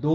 2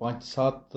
5-7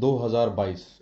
2022।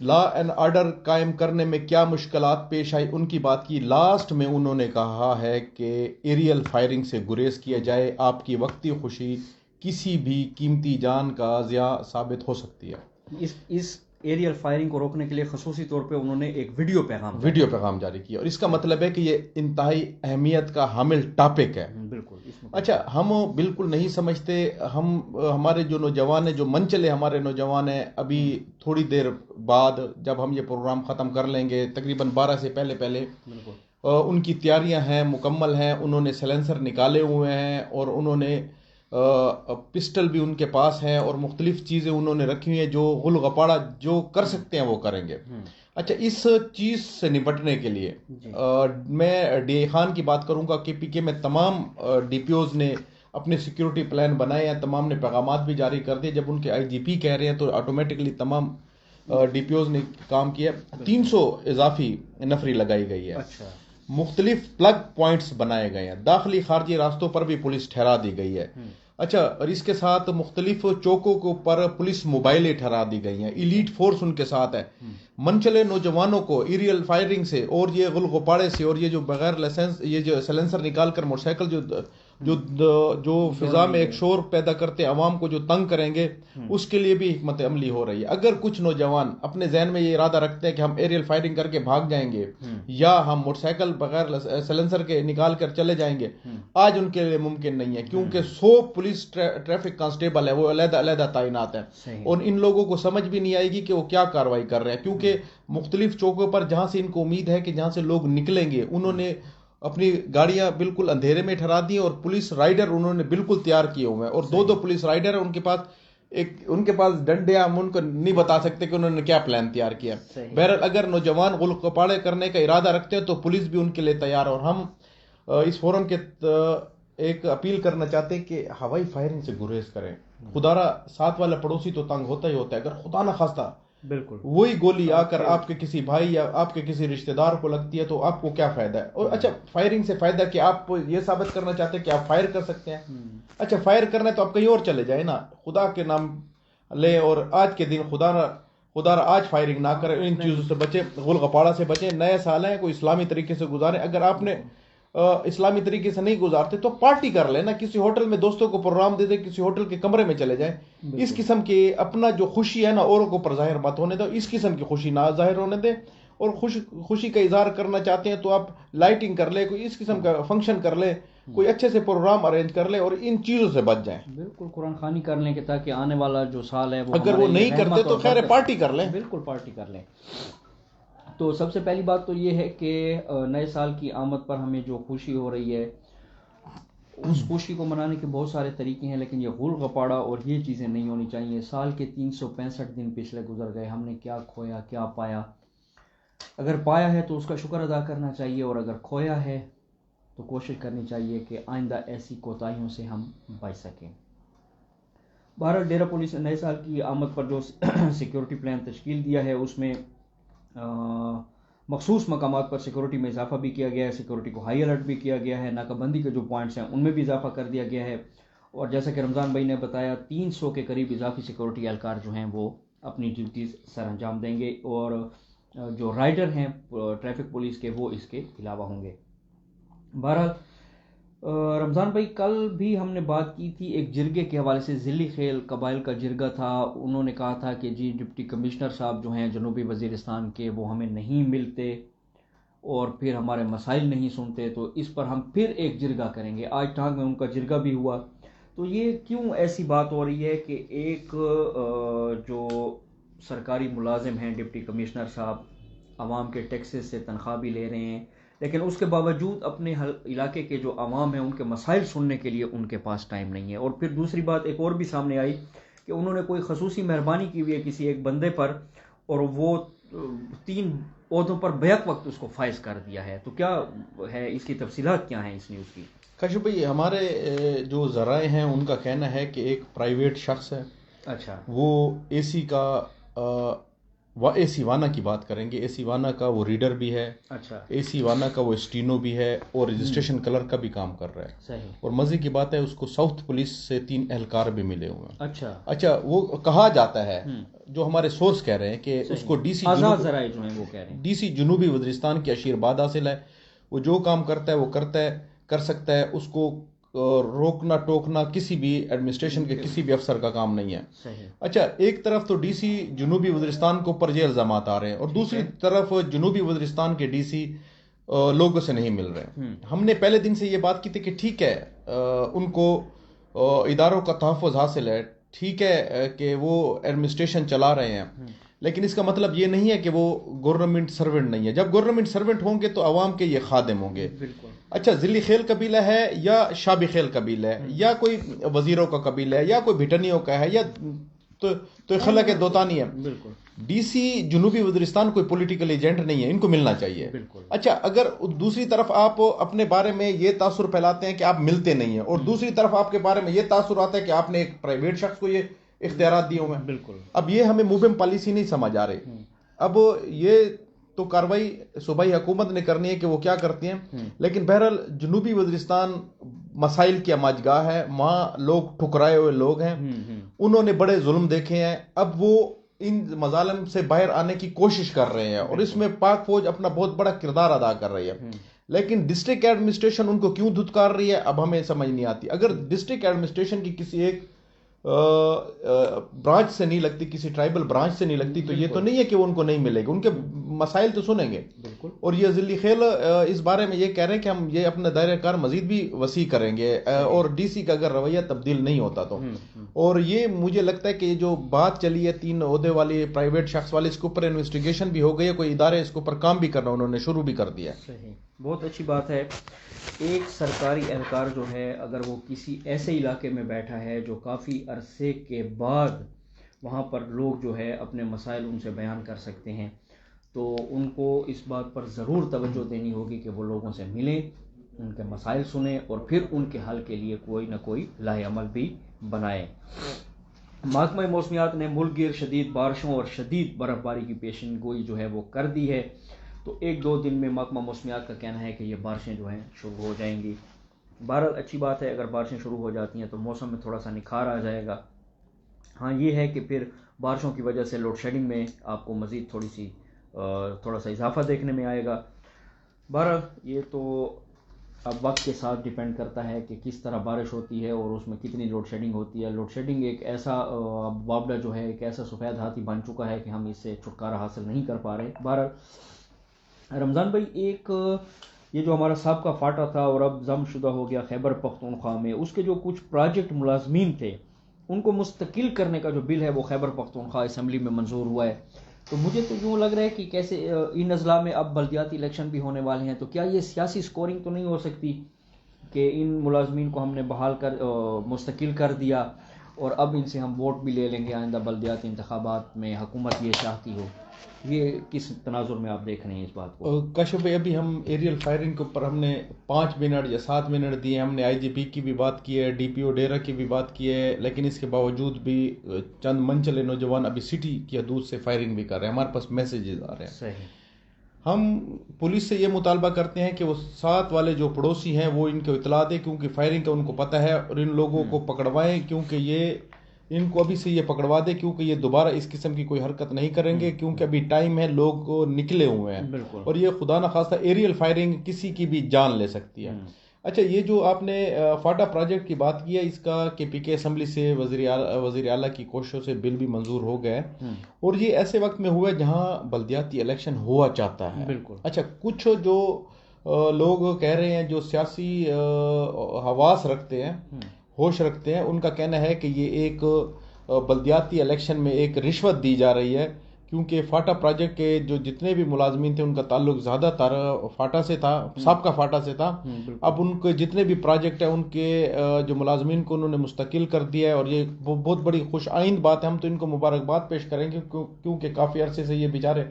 Law and order قائم کرنے میں کیا مشکلات پیش آئی ان کی بات کی. لاسٹ میں انہوں نے کہا ہے کہ ایریل فائرنگ سے گریز کیا جائے. آپ کی وقتی خوشی کسی بھی قیمتی جان کا ضیاع ثابت ہو سکتی ہے. اس ایریل فائرنگ کو روکنے کے لیے خصوصی طور پہ انہوں نے ایک ویڈیو پیغام جاری کیا, اور اس کا مطلب ہے کہ یہ انتہائی اہمیت کا حامل ٹاپک ہے. بالکل. اچھا, ہم بالکل نہیں سمجھتے, ہمارے جو نوجوان ہیں, جو منچلے ہمارے نوجوان ہیں, ابھی تھوڑی دیر بعد جب ہم یہ پروگرام ختم کر لیں گے, تقریباً 12 سے پہلے ان کی تیاریاں ہیں, مکمل ہیں. انہوں نے سیلنسر نکالے ہوئے ہیں, اور انہوں نے پسٹل بھی ان کے پاس ہیں, اور مختلف چیزیں انہوں نے رکھی ہوئی ہیں, جو غل غپاڑہ جو کر سکتے ہیں وہ کریں گے. اچھا, اس چیز سے نپٹنے کے لیے میں ڈی اے خان کی بات کروں گا. کہ پی کے میں تمام ڈی پی اوز نے اپنے سیکیورٹی پلان بنائے ہیں, تمام نے پیغامات بھی جاری کر دیے. جب ان کے آئی جی پی کہہ رہے ہیں تو آٹومیٹکلی تمام ڈی پی اوز نے کام کیا. 300 اضافی نفری لگائی گئی ہے. مختلف پلگ پوائنٹس بنائے گئے ہیں, داخلی خارجی راستوں پر بھی پولیس ٹھہرا دی گئی ہے. اچھا, اور اس کے ساتھ مختلف چوکوں کے اوپر پولیس موبائلیں ٹھہرا دی گئی ہیں. ایلیٹ فورس ان کے ساتھ ہے. منچلے نوجوانوں کو ایریل فائرنگ سے اور یہ غل غپاڑے سے اور یہ جو بغیر لائسنس یہ جو سیلنسر نکال کر موٹر سائیکل جو فضا میں ایک شور پیدا کرتے عوام کو جو تنگ کریں گے, اس کے لیے بھی حکمت عملی ہو رہی ہے. اگر کچھ نوجوان اپنے ذہن میں یہ ارادہ رکھتے ہیں کہ ہم ایریل فائرنگ کر کے بھاگ جائیں گے, یا ہم موٹر سائیکل بغیر سیلنسر کے نکال کر چلے جائیں گے, آج ان کے لیے ممکن نہیں ہے. کیونکہ 100 پولیس ٹریفک کانسٹیبل ہے, وہ علیحدہ تعینات ہیں, اور ان لوگوں کو سمجھ بھی نہیں آئے گی کہ وہ کیا کارروائی کر رہے ہیں. کیونکہ مختلف چوکوں پر جہاں سے ان کو امید ہے کہ جہاں سے لوگ نکلیں گے, انہوں نے اپنی گاڑیاں بالکل اندھیرے میں ٹھہرا دی, اور پولیس رائڈر انہوں نے بالکل تیار کیے ہوئے ہیں, اور 2 پولیس رائڈر ہیں ان کے پاس ڈنڈے. ہم ان کو نہیں بتا سکتے کہ انہوں نے کیا پلان تیار کیا. بہرحال اگر نوجوان غل غپاڑے کرنے کا ارادہ رکھتے ہیں تو پولیس بھی ان کے لیے تیار ہے. اور ہم اس فورم کے ایک اپیل کرنا چاہتے ہیں کہ ہوائی فائرنگ سے گریز کریں. خدارا ساتھ والا پڑوسی تو تنگ ہوتا ہی ہوتا ہے, اگر خدا نہ خواستہ بالکل وہی گولی آ کر آپ کے کسی بھائی یا آپ کے کسی رشتہ دار کو لگتی ہے تو آپ کو کیا فائدہ ہے. اور اچھا, فائرنگ سے فائدہ کہ آپ یہ ثابت کرنا چاہتے ہیں کہ آپ فائر کر سکتے ہیں. اچھا, فائر کرنا ہے تو آپ کہیں اور چلے جائیں نا, خدا کے نام لیں, اور آج کے دن خدا آج فائرنگ نہ کریں, ان چیزوں سے بچیں, غل غپاڑہ سے بچیں. نئے سال ہیں, کوئی اسلامی طریقے سے گزاریں. اگر آپ نے اسلامی طریقے سے نہیں گزارتے تو پارٹی کر لینا, کسی ہوٹل میں دوستوں کو پروگرام دے دیں, کسی ہوٹل کے کمرے میں چلے جائیں. اس قسم کی اپنا جو خوشی ہے نا اوروں کو پر ظاہر مت ہونے دو, اس قسم کی خوشی نہ ظاہر ہونے دیں. اور خوشی کا اظہار کرنا چاہتے ہیں تو آپ لائٹنگ کر لیں, کوئی اس قسم کا فنکشن کر لیں, کوئی اچھے سے پروگرام ارینج کر لیں, اور ان چیزوں سے بچ جائیں. بالکل قرآن خوانی کر لیں کہ تاکہ آنے والا جو سال ہے وہ اگر وہ نہیں کرتے تو خیر پارٹی کر لیں. بالکل پارٹی کر لیں. تو سب سے پہلی بات تو یہ ہے کہ نئے سال کی آمد پر ہمیں جو خوشی ہو رہی ہے, اس خوشی کو منانے کے بہت سارے طریقے ہیں, لیکن یہ غل غپاڑہ اور یہ چیزیں نہیں ہونی چاہیے. سال کے 365 دن پچھلے گزر گئے, ہم نے کیا کھویا کیا پایا. اگر پایا ہے تو اس کا شکر ادا کرنا چاہیے, اور اگر کھویا ہے تو کوشش کرنی چاہیے کہ آئندہ ایسی کوتاہیوں سے ہم بچ سکیں. بہرحال ڈیرہ پولیس نے نئے سال کی آمد پر جو سیکیورٹی پلان تشکیل دیا ہے, اس میں مخصوص مقامات پر سیکورٹی میں اضافہ بھی کیا گیا ہے, سیکورٹی کو ہائی الرٹ بھی کیا گیا ہے, ناکہ بندی کے جو پوائنٹس ہیں ان میں بھی اضافہ کر دیا گیا ہے. اور جیسا کہ رمضان بھائی نے بتایا 300 کے قریب اضافی سیکورٹی اہلکار جو ہیں وہ اپنی ڈیوٹیز سر انجام دیں گے, اور جو رائڈر ہیں ٹریفک پولیس کے وہ اس کے علاوہ ہوں گے. بہرحال رمضان بھائی کل بھی ہم نے بات کی تھی ایک جرگے کے حوالے سے, ذلی خیل قبائل کا جرگہ تھا. انہوں نے کہا تھا کہ جی ڈپٹی کمشنر صاحب جو ہیں جنوبی وزیرستان کے وہ ہمیں نہیں ملتے اور پھر ہمارے مسائل نہیں سنتے, تو اس پر ہم پھر ایک جرگہ کریں گے. آج ٹانگ میں ان کا جرگہ بھی ہوا. تو یہ کیوں ایسی بات ہو رہی ہے کہ ایک جو سرکاری ملازم ہیں ڈپٹی کمشنر صاحب, عوام کے ٹیکسز سے تنخواہ بھی لے رہے ہیں, لیکن اس کے باوجود اپنے علاقے کے جو عوام ہیں ان کے مسائل سننے کے لیے ان کے پاس ٹائم نہیں ہے. اور پھر دوسری بات ایک اور بھی سامنے آئی کہ انہوں نے کوئی خصوصی مہربانی کی ہوئی ہے کسی ایک بندے پر, اور وہ 3 عہدوں پر بیک وقت اس کو فائز کر دیا ہے. تو کیا ہے اس کی تفصیلات, کیا ہیں اس نیوز کی؟ کاشف بھائی, ہمارے جو ذرائع ہیں ان کا کہنا ہے کہ ایک پرائیویٹ شخص ہے, اچھا, وہ اے سی کا اے سی وانا کی بات کریں گے. اے سی وانا کا وہ ریڈر بھی ہے, اچھا اے سی وانا کا وہ اسٹینو بھی ہے, اور رجسٹریشن کلر کا بھی کام کر رہا ہے. صحیح. اور مزے کی بات ہے اس کو ساؤتھ پولیس سے 3 اہلکار بھی ملے ہوئے ہیں. اچھا وہ کہا جاتا ہے, جو ہمارے سورس کہہ رہے ہیں کہ اس کو آزاد ذرائع جو ہیں وہ کہہ رہے ہیں ڈی سی جنوبی وزیرستان کی آشیرواد حاصل ہے. وہ جو کام کرتا ہے وہ کر سکتا ہے. اس کو روکنا ٹوکنا کسی بھی ایڈمنسٹریشن کے کسی بھی افسر کا کام نہیں ہے. صحیح. اچھا, ایک طرف تو ڈی سی جنوبی وزیرستان کے اوپر یہ الزامات آ رہے ہیں, اور دوسری طرف جنوبی وزیرستان کے ڈی سی لوگوں سے نہیں مل رہے. ہم نے پہلے دن سے یہ بات کی تھی کہ ٹھیک ہے ان کو اداروں کا تحفظ حاصل ہے, ٹھیک ہے کہ وہ ایڈمنسٹریشن چلا رہے ہیں, لیکن اس کا مطلب یہ نہیں ہے کہ وہ گورنمنٹ سرونٹ نہیں ہے. جب گورنمنٹ سرونٹ ہوں گے تو عوام کے یہ خادم ہوں گے. اچھا, ذلی خیل قبیلہ ہے یا شابی خیل قبیلہ ہے, یا کوئی وزیروں کا قبیلہ ہے, یا کوئی بھٹنیوں کا ہے, یا تو خلق دوتانی ہے. ڈی سی جنوبی وزیرستان کوئی پولیٹیکل ایجنٹ نہیں ہے, ان کو ملنا چاہیے. اچھا, اگر دوسری طرف آپ اپنے بارے میں یہ تاثر پھیلاتے ہیں کہ آپ ملتے نہیں ہیں, اور دوسری طرف آپ کے بارے میں یہ تاثر آتا ہے کہ آپ نے ایک پرائیویٹ شخص کو یہ اختیارات دیے ہوئے ہیں, اب یہ ہمیں موبم پالیسی نہیں سمجھ آ رہی. اب یہ تو کاروائی صوبائی حکومت نے کرنی ہے کہ وہ کیا کرتی ہیں, لیکن بہرحال جنوبی وزیرستان مسائل کی اماجگاہ ہے. وہاں لوگ ٹھکرائے ہوئے لوگ ہیں, انہوں نے بڑے ظلم دیکھے ہیں. اب وہ ان مظالم سے باہر آنے کی کوشش کر رہے ہیں, اور اس میں پاک فوج اپنا بہت بڑا کردار ادا کر رہی ہے. لیکن ڈسٹرکٹ ایڈمنسٹریشن ان کو کیوں دھتکار رہی ہے, اب ہمیں سمجھ نہیں آتی. اگر ڈسٹرکٹ ایڈمنسٹریشن کی کسی ایک برانچ سے نہیں لگتی, کسی ٹرائبل برانچ سے نہیں لگتی, تو یہ تو نہیں ہے کہ وہ ان کو نہیں ملے گی, ان کے مسائل تو سنیں گے. اور یہ ذلی خیل اس بارے میں یہ کہہ رہے ہیں کہ ہم یہ اپنا دائرہ کار مزید بھی وسیع کریں گے, اور ڈی سی کا اگر رویہ تبدیل نہیں ہوتا تو. اور یہ مجھے لگتا ہے کہ یہ جو بات چلی ہے 3 عہدے والی پرائیویٹ شخص والی, اس کے اوپر انویسٹیگیشن بھی ہو گئی ہے, کوئی ادارے اس کے اوپر کام بھی کرنا انہوں نے شروع بھی کر دیا. صحیح, بہت اچھی بات ہے. ایک سرکاری اہلکار جو ہے اگر وہ کسی ایسے علاقے میں بیٹھا ہے جو کافی عرصے کے بعد وہاں پر لوگ جو ہے اپنے مسائل ان سے بیان کر سکتے ہیں, تو ان کو اس بات پر ضرور توجہ دینی ہوگی کہ وہ لوگوں سے ملیں, ان کے مسائل سنیں, اور پھر ان کے حل کے لیے کوئی نہ کوئی لاہ عمل بھی بنائیں. محکمہ موسمیات نے ملک گیر شدید بارشوں اور شدید برف باری کی پیشن گوئی جو ہے وہ کر دی ہے. تو 1-2 دن میں محکمہ موسمیات کا کہنا ہے کہ یہ بارشیں جو ہیں شروع ہو جائیں گی. بہرحال اچھی بات ہے, اگر بارشیں شروع ہو جاتی ہیں تو موسم میں تھوڑا سا نکھار آ جائے گا. ہاں یہ ہے کہ پھر بارشوں کی وجہ سے لوڈ شیڈنگ میں آپ کو مزید تھوڑا سا اضافہ دیکھنے میں آئے گا. بہرحال یہ تو اب وقت کے ساتھ ڈیپینڈ کرتا ہے کہ کس طرح بارش ہوتی ہے اور اس میں کتنی لوڈ شیڈنگ ہوتی ہے. لوڈ شیڈنگ ایک ایسا معاملہ جو ہے, ایک ایسا سفید ہاتھی بن چکا ہے کہ ہم اس سے چھٹکارا حاصل نہیں کر پا رہے. بہرحال رمضان بھائی, ایک یہ جو ہمارا سابقہ فاٹا تھا اور اب ضم شدہ ہو گیا خیبر پختونخوا میں, اس کے جو کچھ پروجیکٹ ملازمین تھے ان کو مستقل کرنے کا جو بل ہے وہ خیبر پختونخوا اسمبلی میں منظور ہوا ہے. تو مجھے تو یوں لگ رہا ہے کہ کیسے ان اضلاع میں اب بلدیاتی الیکشن بھی ہونے والے ہیں, تو کیا یہ سیاسی سکورنگ تو نہیں ہو سکتی کہ ان ملازمین کو ہم نے بحال کر مستقل کر دیا اور اب ان سے ہم ووٹ بھی لے لیں گے آئندہ بلدیاتی انتخابات میں, حکومت یہ چاہتی ہو. یہ کس تناظر میں آپ دیکھ رہے ہیں اس بات کو؟ کاشف بھائی, ابھی ہم ایریل فائرنگ کے اوپر ہم نے 5 منٹ یا 7 منٹ دیے. ہم نے آئی جی پی کی بھی بات کی ہے, ڈی پی او ڈیرہ کی بھی بات کی ہے, لیکن اس کے باوجود بھی چند منچلے نوجوان ابھی سٹی کی حدود سے فائرنگ بھی کر رہے ہیں. ہمارے پاس میسیجز آ رہے ہیں. صحیح. ہم پولیس سے یہ مطالبہ کرتے ہیں کہ وہ ساتھ والے جو پڑوسی ہیں وہ ان کو اطلاع دیں, کیونکہ فائرنگ کا ان کو پتہ ہے, اور ان لوگوں کو پکڑوائیں, کیونکہ یہ ان کو ابھی سے یہ پکڑوا دے, کیونکہ یہ دوبارہ اس قسم کی کوئی حرکت نہیں کریں گے, کیونکہ ابھی ٹائم ہے, لوگ نکلے ہوئے ہیں, اور یہ خدا نخواستہ ایریل فائرنگ کسی کی بھی جان لے سکتی ہے. اچھا, یہ جو آپ نے فاٹا پروجیکٹ کی بات کی ہے, اس کا کہ پی کے اسمبلی سے وزیر اعلیٰ کی کوششوں سے بل بھی منظور ہو گئے, اور یہ ایسے وقت میں ہوا ہے جہاں بلدیاتی الیکشن ہوا چاہتا ہے. اچھا, کچھ جو لوگ کہہ رہے ہیں جو سیاسی حواس رکھتے ہیں, ہوش رکھتے ہیں, ان کا کہنا ہے کہ یہ ایک بلدیاتی الیکشن میں ایک رشوت دی جا رہی ہے, کیونکہ فاٹا پروجیکٹ کے جو جتنے بھی ملازمین تھے ان کا تعلق زیادہ تر فاٹا سے تھا, سابقہ فاٹا سے تھا. اب ان کے جتنے بھی پروجیکٹ ہیں ان کے جو ملازمین کو انہوں نے مستقل کر دیا ہے, اور یہ بہت بڑی خوش آئند بات ہے. ہم تو ان کو مبارکباد پیش کریں گے, کیونکہ کافی عرصے سے یہ بیچارے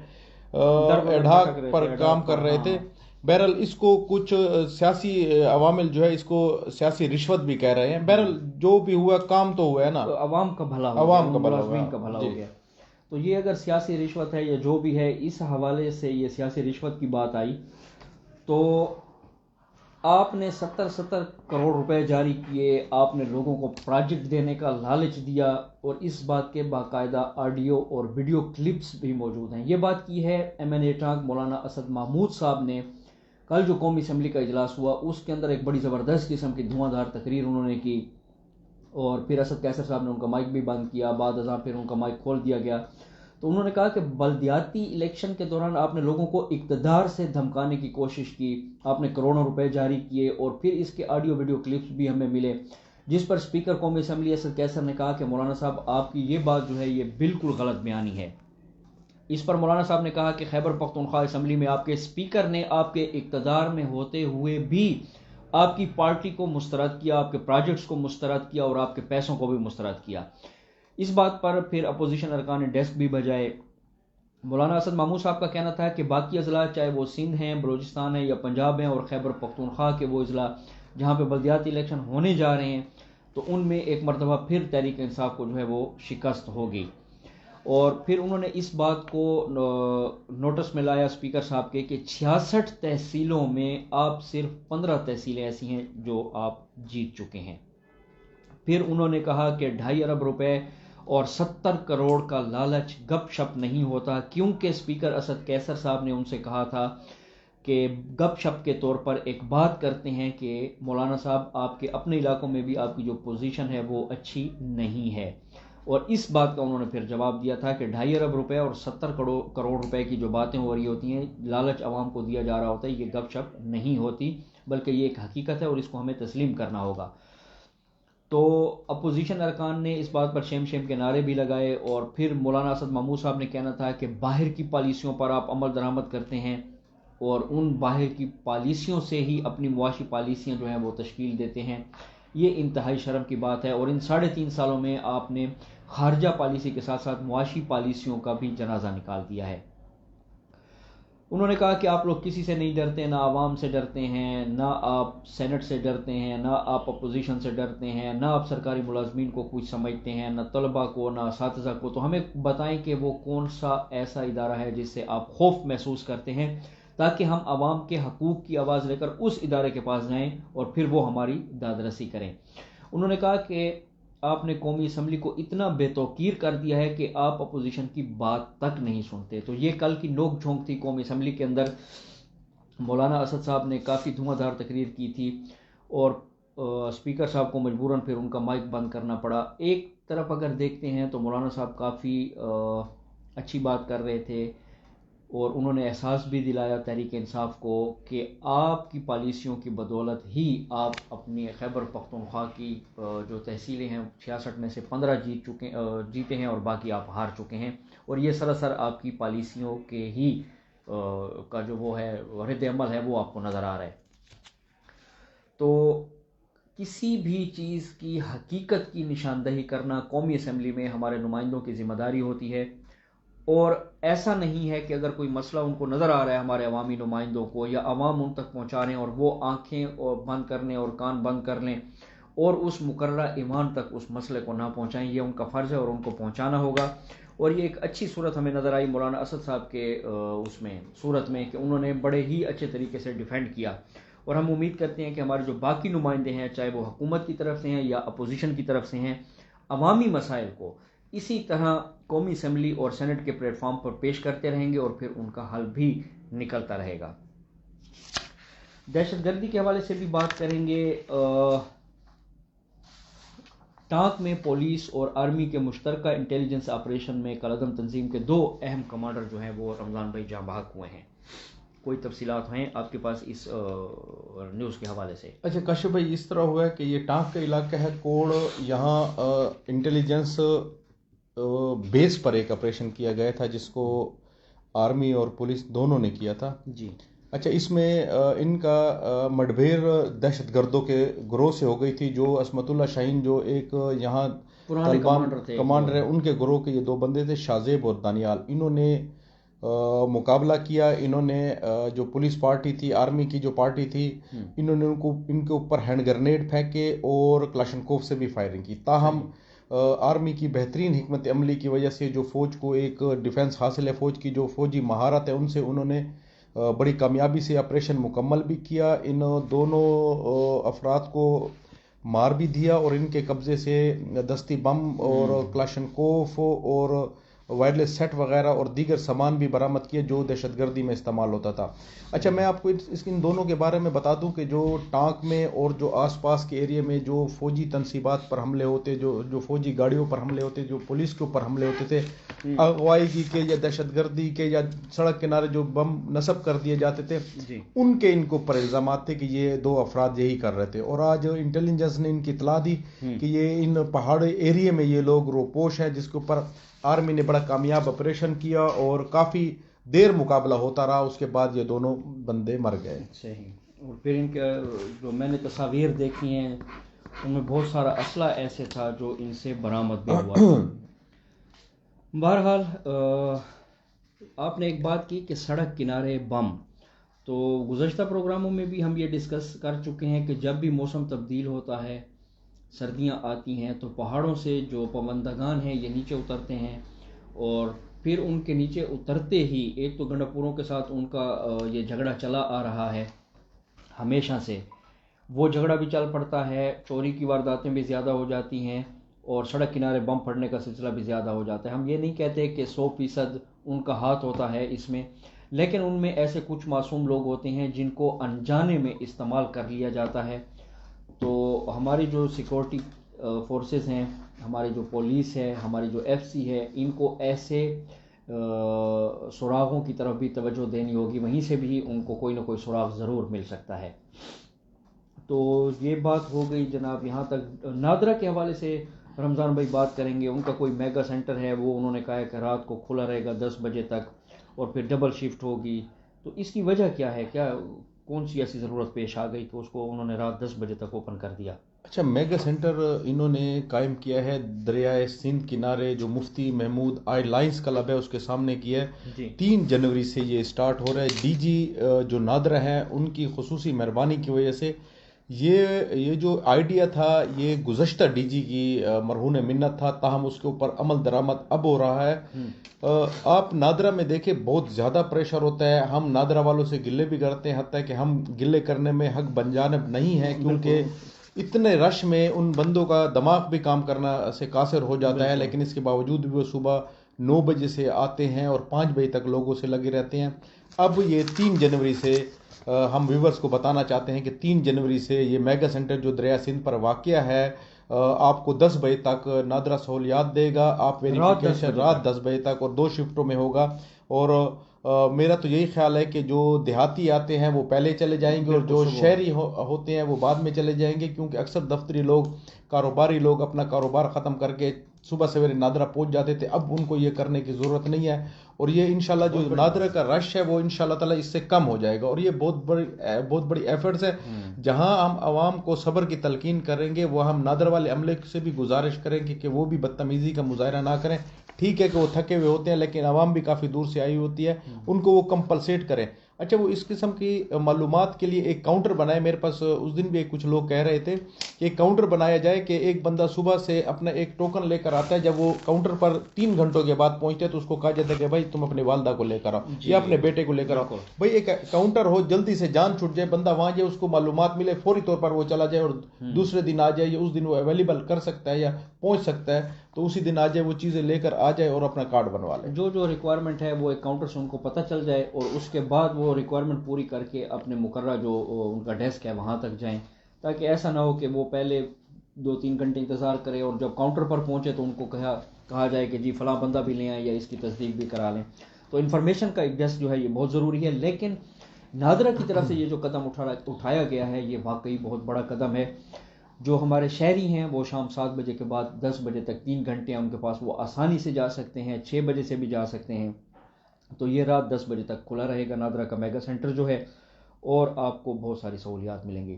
ایڈھاک پر کام کر رہے تھے. بہرحال اس کو کچھ سیاسی عوامل جو ہے اس کو سیاسی رشوت بھی کہہ رہے ہیں. بہرحال جو بھی ہوا کام تو ہوا ہے نا, عوام کا بھلا ہو گیا, عوام کا ملازمین کا بھلا ہو گیا. تو یہ اگر سیاسی رشوت ہے یا جو بھی ہے، اس حوالے سے یہ سیاسی رشوت کی بات آئی تو آپ نے 70 کروڑ روپے جاری کیے، آپ نے لوگوں کو پروجیکٹ دینے کا لالچ دیا، اور اس بات کے باقاعدہ آڈیو اور ویڈیو کلپس بھی موجود ہیں۔ یہ بات کی ہے MNA ٹانک مولانا اسد محمود صاحب نے کل جو قومی اسمبلی کا اجلاس ہوا، اس کے اندر ایک بڑی زبردست قسم کی دھواں دھار تقریر انہوں نے کی، اور پھر اسد کیسر صاحب نے ان کا مائک بھی بند کیا، بعد ازاں پھر ان کا مائک کھول دیا گیا۔ تو انہوں نے کہا کہ بلدیاتی الیکشن کے دوران آپ نے لوگوں کو اقتدار سے دھمکانے کی کوشش کی، آپ نے کروڑوں روپے جاری کیے، اور پھر اس کے آڈیو ویڈیو کلپس بھی ہمیں ملے، جس پر اسپیکر قومی اسمبلی اسد کیسر نے کہا کہ مولانا صاحب آپ کی یہ بات جو ہے یہ بالکل غلط بیانی ہے۔ اس پر مولانا صاحب نے کہا کہ خیبر پختونخوا اسمبلی میں آپ کے اسپیکر نے آپ کے اقتدار میں ہوتے ہوئے بھی آپ کی پارٹی کو مسترد کیا، آپ کے پروجیکٹس کو مسترد کیا، اور آپ کے پیسوں کو بھی مسترد کیا۔ اس بات پر پھر اپوزیشن ارکان نے ڈیسک بھی بجائے۔ مولانا اسد محمود صاحب کا کہنا تھا کہ باقی اضلاع چاہے وہ سندھ ہیں، بلوچستان ہیں یا پنجاب ہیں، اور خیبر پختونخوا کے وہ اضلاع جہاں پہ بلدیاتی الیکشن ہونے جا رہے ہیں، تو ان میں ایک مرتبہ پھر تحریک انصاف کو جو ہے وہ شکست ہوگی۔ اور پھر انہوں نے اس بات کو نوٹس میں لایا اسپیکر صاحب کے کہ 66 تحصیلوں میں آپ صرف 15 تحصیلیں ایسی ہیں جو آپ جیت چکے ہیں۔ پھر انہوں نے کہا کہ 2.5 ارب روپے اور 70 کروڑ کا لالچ گپ شپ نہیں ہوتا، کیونکہ اسپیکر اسد کیسر صاحب نے ان سے کہا تھا کہ گپ شپ کے طور پر ایک بات کرتے ہیں کہ مولانا صاحب آپ کے اپنے علاقوں میں بھی آپ کی جو پوزیشن ہے وہ اچھی نہیں ہے۔ اور اس بات کا انہوں نے پھر جواب دیا تھا کہ 2.5 ارب روپے اور 70 کروڑ روپے کی جو باتیں ہو رہی ہوتی ہیں، لالچ عوام کو دیا جا رہا ہوتا ہے، یہ گپ شپ نہیں ہوتی، بلکہ یہ ایک حقیقت ہے اور اس کو ہمیں تسلیم کرنا ہوگا۔ تو اپوزیشن ارکان نے اس بات پر شیم شیم کے نعرے بھی لگائے، اور پھر مولانا اسد محمود صاحب نے کہنا تھا کہ باہر کی پالیسیوں پر آپ عمل درآمد کرتے ہیں، اور ان باہر کی پالیسیوں سے ہی اپنی معاشی پالیسیاں جو ہیں وہ تشکیل دیتے ہیں۔ یہ انتہائی شرم کی بات ہے، اور ان 3.5 سالوں میں آپ نے خارجہ پالیسی کے ساتھ ساتھ معاشی پالیسیوں کا بھی جنازہ نکال دیا ہے۔ انہوں نے کہا کہ آپ لوگ کسی سے نہیں ڈرتے، نہ عوام سے ڈرتے ہیں، نہ آپ سینٹ سے ڈرتے ہیں، نہ آپ اپوزیشن سے ڈرتے ہیں، نہ آپ سرکاری ملازمین کو کچھ سمجھتے ہیں، نہ طلباء کو، نہ اساتذہ کو۔ تو ہمیں بتائیں کہ وہ کون سا ایسا ادارہ ہے جس سے آپ خوف محسوس کرتے ہیں، تاکہ ہم عوام کے حقوق کی آواز لے کر اس ادارے کے پاس جائیں اور پھر وہ ہماری داد رسی کریں۔ انہوں نے کہا کہ آپ نے قومی اسمبلی کو اتنا بے توقیر کر دیا ہے کہ آپ اپوزیشن کی بات تک نہیں سنتے۔ تو یہ کل کی نوک جھونک تھی قومی اسمبلی کے اندر۔ مولانا اسد صاحب نے کافی دھواں دھار تقریر کی تھی، اور اسپیکر صاحب کو مجبوراً پھر ان کا مائک بند کرنا پڑا۔ ایک طرف اگر دیکھتے ہیں تو مولانا صاحب کافی اچھی بات کر رہے تھے، اور انہوں نے احساس بھی دلایا تحریک انصاف کو کہ آپ کی پالیسیوں کی بدولت ہی آپ اپنی خیبر پختونخوا کی جو تحصیلیں ہیں 66 میں سے 15 جیتے ہیں، اور باقی آپ ہار چکے ہیں، اور یہ سراسر آپ کی پالیسیوں کے ہی کا جو وہ ہے رد عمل ہے وہ آپ کو نظر آ رہا ہے۔ تو کسی بھی چیز کی حقیقت کی نشاندہی کرنا قومی اسمبلی میں ہمارے نمائندوں کی ذمہ داری ہوتی ہے، اور ایسا نہیں ہے کہ اگر کوئی مسئلہ ان کو نظر آ رہا ہے ہمارے عوامی نمائندوں کو، یا عوام ان تک پہنچا رہے ہیں، اور وہ آنکھیں اور بند کر لیں اور کان بند کر لیں اور اس مقررہ ایوان تک اس مسئلے کو نہ پہنچائیں، یہ ان کا فرض ہے اور ان کو پہنچانا ہوگا۔ اور یہ ایک اچھی صورت ہمیں نظر آئی مولانا اسد صاحب کے اس میں صورت میں کہ انہوں نے بڑے ہی اچھے طریقے سے ڈیفینڈ کیا، اور ہم امید کرتے ہیں کہ ہمارے جو باقی نمائندے ہیں، چاہے وہ حکومت کی طرف سے ہیں یا اپوزیشن کی طرف سے ہیں، عوامی مسائل کو اسی طرح قومی اسمبلی اور سینٹ کے پلیٹ فارم پر پیش کرتے رہیں گے، اور پھر ان کا حل بھی نکلتا رہے گا۔ دہشت گردی کے حوالے سے بھی بات کریں گے۔ ٹانک میں پولیس اور آرمی کے مشترکہ انٹیلیجنس آپریشن میں کالعدم تنظیم کے 2 اہم کمانڈر جو ہیں وہ رمضان بھائی جاں بحق ہوئے ہیں۔ کوئی تفصیلات ہیں آپ کے پاس اس نیوز کے حوالے سے؟ اچھا کاشف بھائی، اس طرح ہوا ہے کہ یہ ٹانک کا علاقہ ہے کوڑ، یہاں انٹیلیجنس بیس پر ایک آپریشن کیا گیا تھا جس کو آرمی اور پولیس دونوں نے کیا تھا جی۔ اچھا، اس میں ان کا مڈبھیر دہشت گردوں کے گروہ سے ہو گئی تھی، جو عصمت اللہ شاہین جو ایک یہاں طالبان کمانڈر ہے، ان کے گروہ کے یہ 2 بندے تھے، شازیب اور دانیال۔ انہوں نے مقابلہ کیا، انہوں نے جو پولیس پارٹی تھی، آرمی کی جو پارٹی تھی، انہوں نے ان کے اوپر ہینڈ گرنیڈ پھینکے اور کلاشنکوف سے بھی فائرنگ کی، تاہم آرمی کی بہترین حکمت عملی کی وجہ سے جو فوج کو ایک ڈیفنس حاصل ہے، فوج کی جو فوجی مہارت ہے، ان سے انہوں نے بڑی کامیابی سے آپریشن مکمل بھی کیا. ان دونوں افراد کو مار بھی دیا اور ان کے قبضے سے دستی بم اور کلاشنکوف اور وائرلیس سیٹ وغیرہ اور دیگر سامان بھی برآمد کیے جو دہشت گردی میں استعمال ہوتا تھا. اچھا، میں آپ کو ان دونوں کے بارے میں بتا دوں کہ جو ٹانک میں اور جو آس پاس کے ایریا میں جو فوجی تنصیبات پر حملے ہوتے، جو فوجی گاڑیوں پر حملے ہوتے، جو پولیس کے اوپر حملے ہوتے تھے، اغوائی کے یا دہشت گردی کے یا سڑک کنارے جو بم نصب کر دیے جاتے تھے، ان کو اوپر الزامات تھے کہ یہ دو افراد یہی کر رہے تھے. اور آج انٹیلیجنس نے ان کی اطلاع دی کہ یہ ان پہاڑی ایریا میں یہ لوگ روپوش ہیں، جس کے اوپر آرمی نے بڑا کامیاب آپریشن کیا اور کافی دیر مقابلہ ہوتا رہا. اس کے بعد یہ دونوں بندے مر گئے. صحیح. اور پھر ان کے جو میں نے تصاویر دیکھی ہیں ان میں بہت سارا اسلحہ ایسے تھا جو ان سے برآمد بھی ہوا تھا. بہرحال آپ نے ایک بات کی کہ سڑک کنارے بم، تو گزشتہ پروگراموں میں بھی ہم یہ ڈسکس کر چکے ہیں کہ جب بھی موسم تبدیل ہوتا ہے، سردیاں آتی ہیں، تو پہاڑوں سے جو پابندگان ہیں یہ نیچے اترتے ہیں، اور پھر ان کے نیچے اترتے ہی ایک تو گنڈا پوروں کے ساتھ ان کا یہ جھگڑا چلا آ رہا ہے ہمیشہ سے، وہ جھگڑا بھی چل پڑتا ہے، چوری کی وارداتیں بھی زیادہ ہو جاتی ہیں اور سڑک کنارے بم پھڑنے کا سلسلہ بھی زیادہ ہو جاتا ہے. ہم یہ نہیں کہتے کہ 100% ان کا ہاتھ ہوتا ہے اس میں، لیکن ان میں ایسے کچھ معصوم لوگ ہوتے ہیں جن کو انجانے میں استعمال کر لیا جاتا ہے. تو ہماری جو سیکورٹی فورسز ہیں، ہماری جو پولیس ہے، ہماری جو ایف سی ہے، ان کو ایسے سراغوں کی طرف بھی توجہ دینی ہوگی، وہیں سے بھی ان کو کوئی نہ کوئی سراغ ضرور مل سکتا ہے. تو یہ بات ہو گئی جناب. یہاں تک نادرا کے حوالے سے رمضان بھائی بات کریں گے. ان کا کوئی میگا سینٹر ہے، وہ انہوں نے کہا ہے کہ رات کو کھلا رہے گا 10 بجے تک اور پھر ڈبل شفٹ ہوگی. تو اس کی وجہ کیا ہے؟ کیا کون سی ایسی ضرورت پیش آ گئی کہ اس کو انہوں نے رات 10 بجے تک اوپن کر دیا؟ اچھا، میگا سینٹر انہوں نے قائم کیا ہے دریائے سندھ کنارے، جو مفتی محمود آئی لائنس کلب ہے اس کے سامنے کیا ہے. 3 جنوری سے یہ سٹارٹ ہو رہا ہے. ڈی جی جو نادرا ہیں ان کی خصوصی مہربانی کی وجہ سے یہ جو آئیڈیا تھا یہ گزشتہ ڈی جی کی مرہون منت تھا، تاہم اس کے اوپر عمل درآمد اب ہو رہا ہے. آپ نادرا میں دیکھیں بہت زیادہ پریشر ہوتا ہے. ہم نادرا والوں سے گلے بھی کرتے ہیں، حتیٰ کہ ہم گلے کرنے میں حق بنجانب نہیں ہیں، کیونکہ اتنے رش میں ان بندوں کا دماغ بھی کام کرنا سے قاصر ہو جاتا ہے. لیکن اس کے باوجود بھی وہ صبح 9 بجے سے آتے ہیں اور 5 بجے تک لوگوں سے لگے رہتے ہیں. اب یہ 3 جنوری سے ہم ویورز کو بتانا چاہتے ہیں کہ 3 جنوری سے یہ میگا سینٹر جو دریا سندھ پر واقع ہے آپ کو 10 بجے تک نادرا سہولیات دے گا. آپ ویریفیکیشن رات 10 بجے تک اور 2 شفٹوں میں ہوگا. اور میرا تو یہی خیال ہے کہ جو دیہاتی آتے ہیں وہ پہلے چلے جائیں گے اور جو شہری ہوتے ہیں وہ بعد میں چلے جائیں گے، کیونکہ اکثر دفتری لوگ، کاروباری لوگ اپنا کاروبار ختم کر کے صبح سویرے نادرا پہنچ جاتے تھے. اب ان کو یہ کرنے کی ضرورت نہیں ہے، اور یہ انشاءاللہ جو نادرا کا رش ہے وہ انشاءاللہ تعالی اس سے کم ہو جائے گا. اور یہ بہت بڑی ایفرٹس ہے. جہاں ہم عوام کو صبر کی تلقین کریں گے، وہ ہم نادرا والے عملے سے بھی گزارش کریں گے کہ وہ بھی بدتمیزی کا مظاہرہ نہ کریں. ٹھیک ہے کہ وہ تھکے ہوئے ہوتے ہیں، لیکن عوام بھی کافی دور سے آئی ہوتی ہے، ان کو وہ کمپلسیٹ کریں. اچھا، وہ اس قسم کی معلومات کے لیے ایک کاؤنٹر بنائے. میرے پاس اس دن بھی کچھ لوگ کہہ رہے تھے کہ ایک کاؤنٹر بنایا جائے کہ ایک بندہ صبح سے اپنا ایک ٹوکن لے کر آتا ہے، جب وہ کاؤنٹر پر 3 گھنٹوں کے بعد پہنچتے ہیں تو اس کو کہا جاتا ہے کہ بھائی تم اپنے والدہ کو لے کر آؤ یا اپنے بیٹے کو لے کر آؤ. بھائی ایک کاؤنٹر ہو، جلدی سے جان چھوٹ جائے، بندہ وہاں جائے، اس کو معلومات ملے، فوری طور پر وہ چلا جائے اور دوسرے دن آ جائے، یا اس دن وہ اویلیبل کر سکتا ہے یا پہنچ سکتا ہے تو اسی دن آ جائے، وہ چیزیں لے کر آ جائے اور اپنا کارڈ بنوا لے. جو ریکوائرمنٹ ہے وہ ایک کاؤنٹر سے ان کو پتہ چل جائے، اور اس کے بعد وہ ریکوائرمنٹ پوری کر کے اپنے مقررہ جو ان کا ڈیسک ہے وہاں تک جائیں، تاکہ ایسا نہ ہو کہ وہ پہلے 2-3 گھنٹے انتظار کرے اور جب کاؤنٹر پر پہنچے تو ان کو کہا جائے کہ جی فلاں بندہ بھی لے آئیں یا اس کی تصدیق بھی کرا لیں. تو انفارمیشن کا ایک ڈیسک جو ہے یہ بہت ضروری ہے. لیکن نادرا کی طرف سے یہ جو قدم اٹھایا گیا ہے یہ واقعی بہت بڑا قدم ہے. جو ہمارے شہری ہیں وہ شام 7 بجے کے بعد 10 بجے تک 3 گھنٹے ہیں ان کے پاس، وہ آسانی سے جا سکتے ہیں، 6 بجے سے بھی جا سکتے ہیں. تو یہ رات 10 بجے تک کھلا رہے گا نادرا کا میگا سینٹر جو ہے، اور آپ کو بہت ساری سہولیات ملیں گی.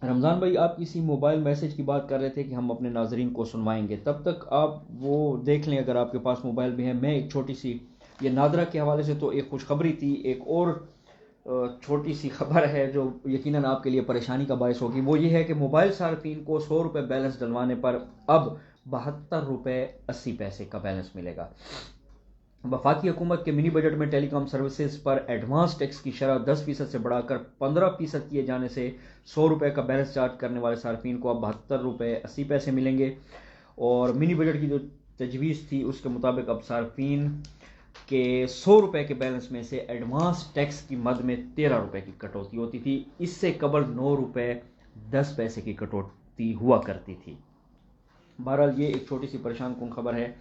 رمضان بھائی، آپ کسی موبائل میسج کی بات کر رہے تھے کہ ہم اپنے ناظرین کو سنوائیں گے، تب تک آپ وہ دیکھ لیں اگر آپ کے پاس موبائل بھی ہے. میں ایک چھوٹی سی، یہ نادرا کے حوالے سے تو ایک خوشخبری تھی، ایک اور چھوٹی سی خبر ہے جو یقیناً آپ کے لیے پریشانی کا باعث ہوگی. وہ یہ ہے کہ موبائل صارفین کو 100 روپے بیلنس ڈلوانے پر اب ₹72.80 کا بیلنس ملے گا۔ وفاقی حکومت کے منی بجٹ میں ٹیلی کام سروسز پر ایڈوانس ٹیکس کی شرح 10% سے بڑھا کر 15% کیے جانے سے ₹100 کا بیلنس چارج کرنے والے صارفین کو اب ₹72.80 ملیں گے، اور منی بجٹ کی جو تجویز تھی اس کے مطابق اب صارفین کے ₹100 کے بیلنس میں سے ایڈوانس ٹیکس کی مد میں ₹13 کی کٹوتی ہوتی تھی، اس سے قبل ₹9.10 کی کٹوتی ہوا کرتی تھی۔ بہرحال یہ ایک چھوٹی سی پریشان کن خبر ہے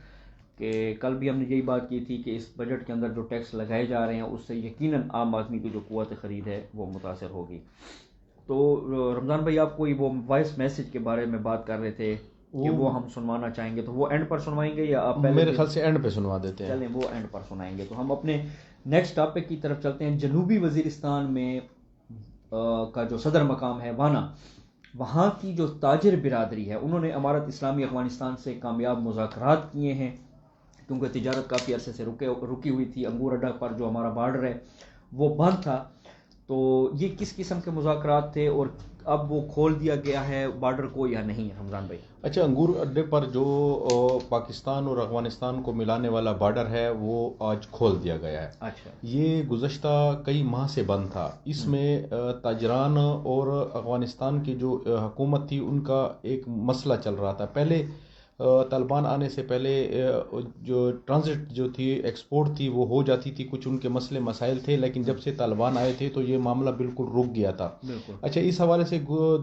کہ کل بھی ہم نے یہی بات کی تھی کہ اس بجٹ کے اندر جو ٹیکس لگائے جا رہے ہیں اس سے یقیناً عام آدمی کی جو قوت خرید ہے وہ متاثر ہوگی۔ تو رمضان بھائی آپ کوئی وہ وائس میسج کے بارے میں بات کر رہے تھے کہ وہ ہم سنوانا چاہیں گے، تو وہ اینڈ پر سنوائیں گے یا آپ پہلے؟ میرے خیال سے اینڈ پہ سنوا دیتے ہیں۔ چلیں وہ اینڈ پر سنائیں گے۔ تو ہم اپنے نیکسٹ ٹاپک کی طرف چلتے ہیں۔ جنوبی وزیرستان میں کا جو صدر مقام ہے وانا، وہاں کی جو تاجر برادری ہے انہوں نے امارت اسلامی افغانستان سے کامیاب مذاکرات کیے ہیں، کیونکہ تجارت کافی عرصے سے رکی ہوئی تھی۔ انگور اڈا پر جو ہمارا بارڈر ہے وہ بند تھا، تو یہ کس قسم کے مذاکرات تھے اور اب وہ کھول دیا گیا ہے بارڈر کو یا نہیں رمضان بھائی؟ اچھا، انگور اڈے پر جو پاکستان اور افغانستان کو ملانے والا بارڈر ہے وہ آج کھول دیا گیا ہے۔ اچھا، یہ گزشتہ کئی ماہ سے بند تھا۔ اس میں تاجران اور افغانستان کی جو حکومت تھی ان کا ایک مسئلہ چل رہا تھا۔ پہلے طالبان آنے سے پہلے جو ٹرانزٹ جو تھی، ایکسپورٹ تھی، وہ ہو جاتی تھی، کچھ ان کے مسئلے مسائل تھے، لیکن جب سے طالبان آئے تھے تو یہ معاملہ بالکل رک گیا تھا۔ بالکل۔ اچھا، اس حوالے سے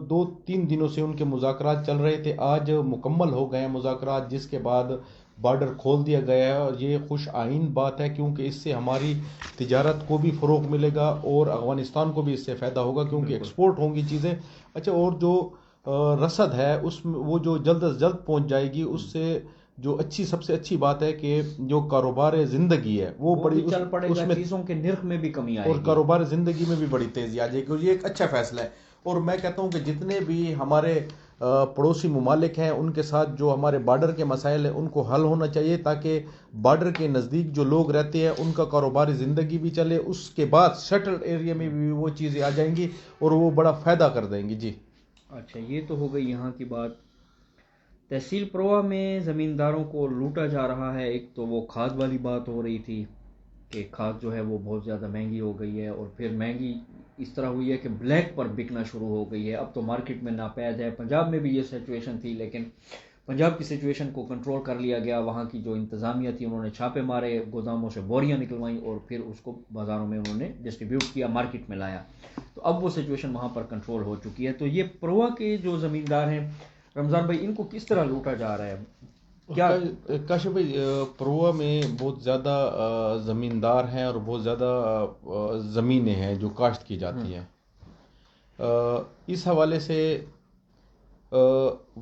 2-3 دنوں سے ان کے مذاکرات چل رہے تھے، آج مکمل ہو گئے ہیں مذاکرات، جس کے بعد بارڈر کھول دیا گیا ہے، اور یہ خوش آئین بات ہے کیونکہ اس سے ہماری تجارت کو بھی فروغ ملے گا اور افغانستان کو بھی اس سے فائدہ ہوگا کیونکہ ایکسپورٹ ہوں گی چیزیں۔ اچھا، اور جو رسد ہے اس میں وہ جو جلد از جلد پہنچ جائے گی، اس سے جو سب سے اچھی بات ہے کہ جو کاروبار زندگی ہے وہ بڑی چل پڑے گا، چیزوں کے نرخ میں بھی کمی آئے گی اور کاروبار زندگی میں بھی بڑی تیزی آ جائے گی، اور یہ ایک اچھا فیصلہ ہے۔ اور میں کہتا ہوں کہ جتنے بھی ہمارے پڑوسی ممالک ہیں ان کے ساتھ جو ہمارے بارڈر کے مسائل ہیں ان کو حل ہونا چاہیے، تاکہ بارڈر کے نزدیک جو لوگ رہتے ہیں ان کا کاروباری زندگی بھی چلے، اس کے بعد سیٹلڈ ایریا میں بھی وہ چیزیں آ جائیں گی اور وہ بڑا فائدہ کر دیں گی۔ جی اچھا، یہ تو ہو گئی یہاں کی بات۔ تحصیل پروا میں زمینداروں کو لوٹا جا رہا ہے۔ ایک تو وہ کھاد والی بات ہو رہی تھی کہ کھاد جو ہے وہ بہت زیادہ مہنگی ہو گئی ہے، اور پھر مہنگی اس طرح ہوئی ہے کہ بلیک پر بکنا شروع ہو گئی ہے، اب تو مارکیٹ میں ناپید ہے۔ پنجاب میں بھی یہ سچویشن تھی، لیکن پنجاب کی سچویشن کو کنٹرول کر لیا گیا۔ وہاں کی جو انتظامیہ تھی انہوں نے چھاپے مارے، گوداموں سے بوریاں نکلوائیں اور پھر اس کو بازاروں میں انہوں نے ڈسٹریبیوٹ کیا، مارکیٹ میں لایا، تو اب وہ سچویشن وہاں پر کنٹرول ہو چکی ہے۔ تو یہ پروا کے جو زمیندار ہیں رمضان بھائی، ان کو کس طرح لوٹا جا رہا ہے؟ کیا کاشف بھائی، پروا میں بہت زیادہ زمیندار ہیں اور بہت زیادہ زمینیں ہیں جو کاشت کی جاتی ہیں۔ اس حوالے سے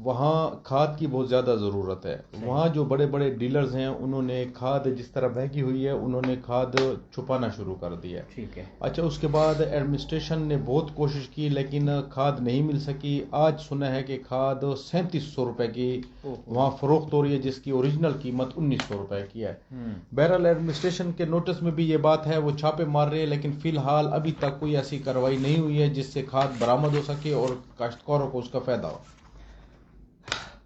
وہاں کھاد کی بہت زیادہ ضرورت ہے۔ وہاں جو بڑے بڑے ڈیلرز ہیں انہوں نے کھاد جس طرح مہنگی ہوئی ہے انہوں نے کھاد چھپانا شروع کر دیا ہے۔ ٹھیک ہے۔ اچھا، اس کے بعد ایڈمنسٹریشن نے بہت کوشش کی لیکن کھاد نہیں مل سکی۔ آج سنا ہے کہ کھاد ₹3700 کی وہاں فروخت ہو رہی ہے، جس کی اوریجنل قیمت ₹1900 کی ہے۔ بہرحال ایڈمنسٹریشن کے نوٹس میں بھی یہ بات ہے، وہ چھاپے مار رہے ہیں، لیکن فی الحال ابھی تک کوئی ایسی کارروائی نہیں ہوئی ہے جس سے کھاد برآمد ہو سکے اور کاشتکاروں کو اس کا فائدہ ہو۔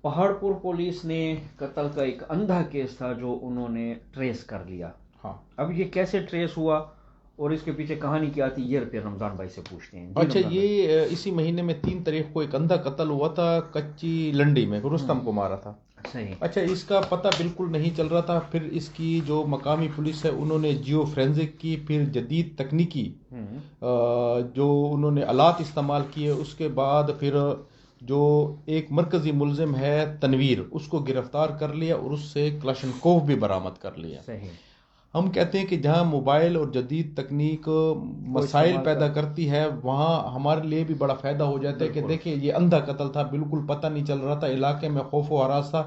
پہاڑ پور پولیس نے قتل کا ایک اندھا کیس تھا جو انہوں نے ٹریس کر لیا۔ ہاں، اب یہ کیسے ٹریس ہوا اور اس کے پیچھے کہانی کیا تھی، یہ پھر رمضان بھائی سے پوچھتے ہیں۔ اچھا، یہ اسی مہینے میں 3 تاریخ کو ایک اندھا قتل ہوا تھا کچی لنڈی میں، رستم کو مارا تھا۔ صحیح۔ اچھا، اس کا پتہ بالکل نہیں چل رہا تھا، پھر اس کی جو مقامی پولیس ہے انہوں نے جیو فرینزک کی، پھر جدید تکنیکی جو انہوں نے آلات استعمال کیے، اس کے بعد پھر جو ایک مرکزی ملزم ہے تنویر، اس کو گرفتار کر لیا اور اس سے کلاشنکوف بھی برآمد کر لیا۔ صحیح۔ ہم کہتے ہیں کہ جہاں موبائل اور جدید تکنیک مسائل پیدا کرتی ہے وہاں ہمارے لیے بھی بڑا فائدہ ہو جاتا ہے کہ دیکھیں یہ اندھا قتل تھا، بالکل پتہ نہیں چل رہا تھا، علاقے میں خوف و ہراس تھا،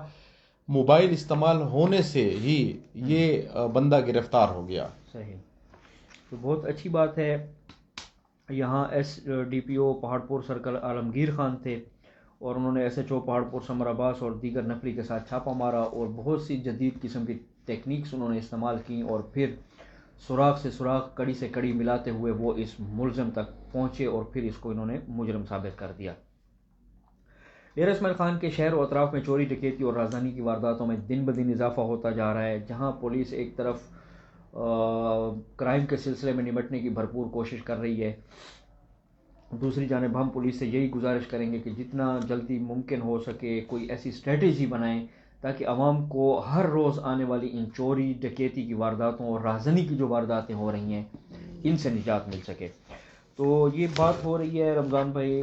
موبائل استعمال ہونے سے ہی یہ بندہ گرفتار ہو گیا۔ صحیح، تو بہت اچھی بات ہے۔ یہاں ایس ڈی پی او پہاڑ پور سرکل عالمگیر خان تھے اور انہوں نے ایس ایچ او پہاڑ پور سمر عباس اور دیگر نفری کے ساتھ چھاپا مارا اور بہت سی جدید قسم کی ٹیکنیکس انہوں نے استعمال کی، اور پھر سوراخ سے سوراخ، کڑی سے کڑی ملاتے ہوئے وہ اس ملزم تک پہنچے اور پھر اس کو انہوں نے مجرم ثابت کر دیا۔ ڈیرہ اسماعیل خان کے شہر و اطراف میں چوری ڈکیتی اور رازدانی کی وارداتوں میں دن بدن اضافہ ہوتا جا رہا ہے. جہاں پولیس ایک طرف کرائم کے سلسلے میں نمٹنے کی بھرپور کوشش کر رہی ہے، دوسری جانب ہم پولیس سے یہی گزارش کریں گے کہ جتنا جلدی ممکن ہو سکے کوئی ایسی اسٹریٹجی بنائیں تاکہ عوام کو ہر روز آنے والی ان چوری ڈکیتی کی وارداتوں اور رازدانی کی جو وارداتیں ہو رہی ہیں ان سے نجات مل سکے. تو یہ بات ہو رہی ہے رمضان بھائی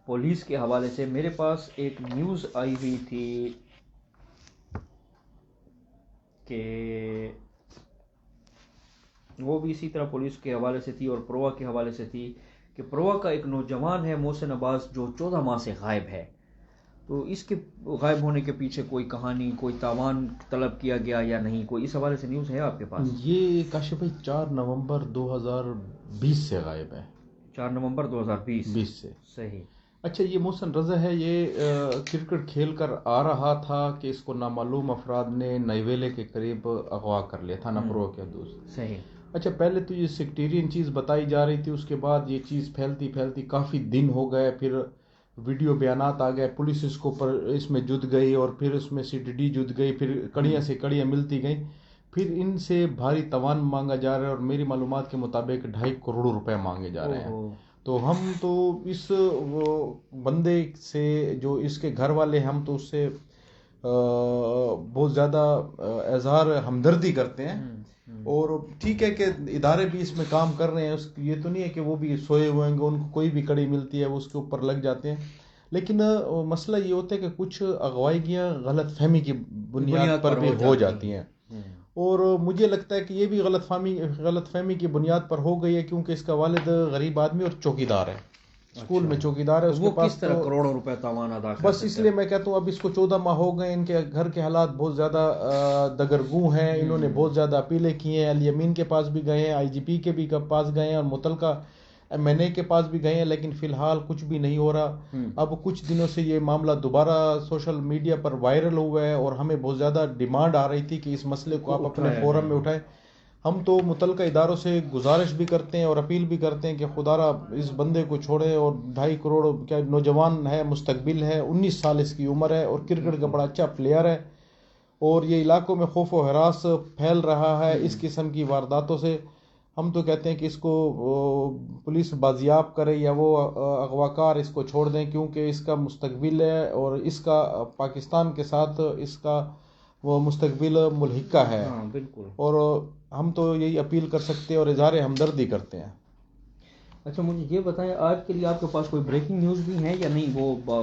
پولیس کے حوالے سے. میرے پاس ایک نیوز آئی ہوئی تھی کہ وہ بھی اسی طرح پولیس کے حوالے سے تھی اور پروا کے حوالے سے تھی کہ پروا کا ایک نوجوان ہے محسن عباس جو 14 ماہ سے غائب ہے. تو اس کے غائب ہونے کے پیچھے کوئی کہانی، کوئی تاوان طلب کیا گیا یا نہیں، کوئی اس حوالے سے نیوز ہے آپ کے پاس؟ یہ کاشف بھائی 4 نومبر 2020 سے غائب ہے. 4 نومبر 2020 سے. صحیح. اچھا، یہ محسن رضا ہے، یہ کرکٹ کھیل کر آ رہا تھا کہ اس کو نامعلوم افراد نے نیویلے کے قریب اغوا کر لیا، تھانہ پرو کے حدود. صحیح. اچھا، پہلے تو یہ سیکٹیرین چیز بتائی جا رہی تھی، اس کے بعد یہ چیز پھیلتی کافی دن ہو گئے، پھر ویڈیو بیانات آ گئے، پولیس اس میں جد گئی اور پھر اس میں CTD جد گئی، پھر کڑیاں سے کڑیاں ملتی گئیں، پھر ان سے بھاری تاوان مانگا جا رہا ہے اور میری معلومات کے مطابق 2.5 کروڑ روپے مانگے جا رہے ہیں. تو ہم تو اس بندے سے جو اس کے گھر والے، ہم تو اس سے بہت زیادہ اظہار ہمدردی کرتے ہیں. اور ٹھیک ہے کہ ادارے بھی اس میں کام کر رہے ہیں، یہ تو نہیں ہے کہ وہ بھی سوئے ہوئے ہیں، ان کو کوئی بھی کڑی ملتی ہے وہ اس کے اوپر لگ جاتے ہیں. لیکن مسئلہ یہ ہوتا ہے کہ کچھ اغوائیاں غلط فہمی کی بنیاد پر بھی ہو جاتی ہیں، اور مجھے لگتا ہے کہ یہ بھی غلط فہمی کی بنیاد پر ہو گئی ہے، کیونکہ اس کا والد غریب آدمی اور چوکیدار ہے، اسکول میں چوکیدار ہے. اس کے پاس کس طرح کروڑوں روپے تاوان ادا کر بس اس لیے میں کہتا ہوں اب اس کو 14 ماہ ہو گئے، ان کے گھر کے حالات بہت زیادہ دگرگوں ہیں. انہوں نے بہت زیادہ اپیلیں کی ہیں، الیمین کے پاس بھی گئے ہیں، IGP کے بھی پاس گئے ہیں اور متعلقہ MNA کے پاس بھی گئے ہیں، لیکن فی الحال کچھ بھی نہیں ہو رہا. اب کچھ دنوں سے یہ معاملہ دوبارہ سوشل میڈیا پر وائرل ہوا ہے اور ہمیں بہت زیادہ ڈیمانڈ آ رہی تھی کہ اس مسئلے کو آپ اپنے فورم میں اٹھائیں. ہم تو متعلقہ اداروں سے گزارش بھی کرتے ہیں اور اپیل بھی کرتے ہیں کہ خدا را اس بندے کو چھوڑیں. اور 2.5 کروڑ کیا نوجوان ہے، مستقبل ہے، 19 سال اس کی عمر ہے اور کرکٹ کا بڑا اچھا پلیئر ہے، اور یہ علاقوں میں خوف و ہراس پھیل رہا ہے اس قسم کی وارداتوں سے. ہم تو کہتے ہیں کہ اس کو پولیس بازیاب کرے یا وہ اغواکار اس کو چھوڑ دیں، کیونکہ اس کا مستقبل ہے اور اس کا پاکستان کے ساتھ اس کا وہ مستقبل ملحقہ ہے. بالکل. اور ہم تو یہی اپیل کر سکتے ہیں اور اظہار ہمدردی کرتے ہیں. اچھا، مجھے یہ بتائیں آج کے لیے آپ کے پاس کوئی بریکنگ نیوز بھی ہے یا نہیں؟ وہ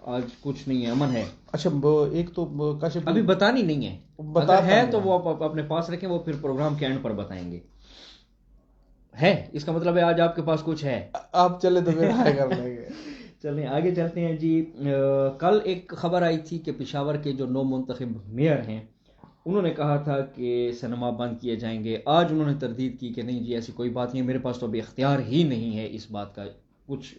آج کچھ نہیں ہے، امن ہے. اچھا، ایک تو کاشف ابھی بتانی نہیں ہے، اگر ہے تو وہ اپنے پاس رکھیں، وہ پھر پروگرام کے اینڈ پر بتائیں گے. ہے اس کا مطلب ہے آج آپ کے پاس کچھ ہے. آپ چلے تو پھر آئے کر لیں گے. چلیں آگے چلتے ہیں جی. کل ایک خبر آئی تھی کہ پشاور کے جو نو منتخب میئر ہیں انہوں نے کہا تھا کہ سنیما بند کیے جائیں گے. آج انہوں نے تردید کی کہ نہیں جی ایسی کوئی بات نہیں، میرے پاس تو ابھی اختیار ہی نہیں ہے اس بات کا. کچھ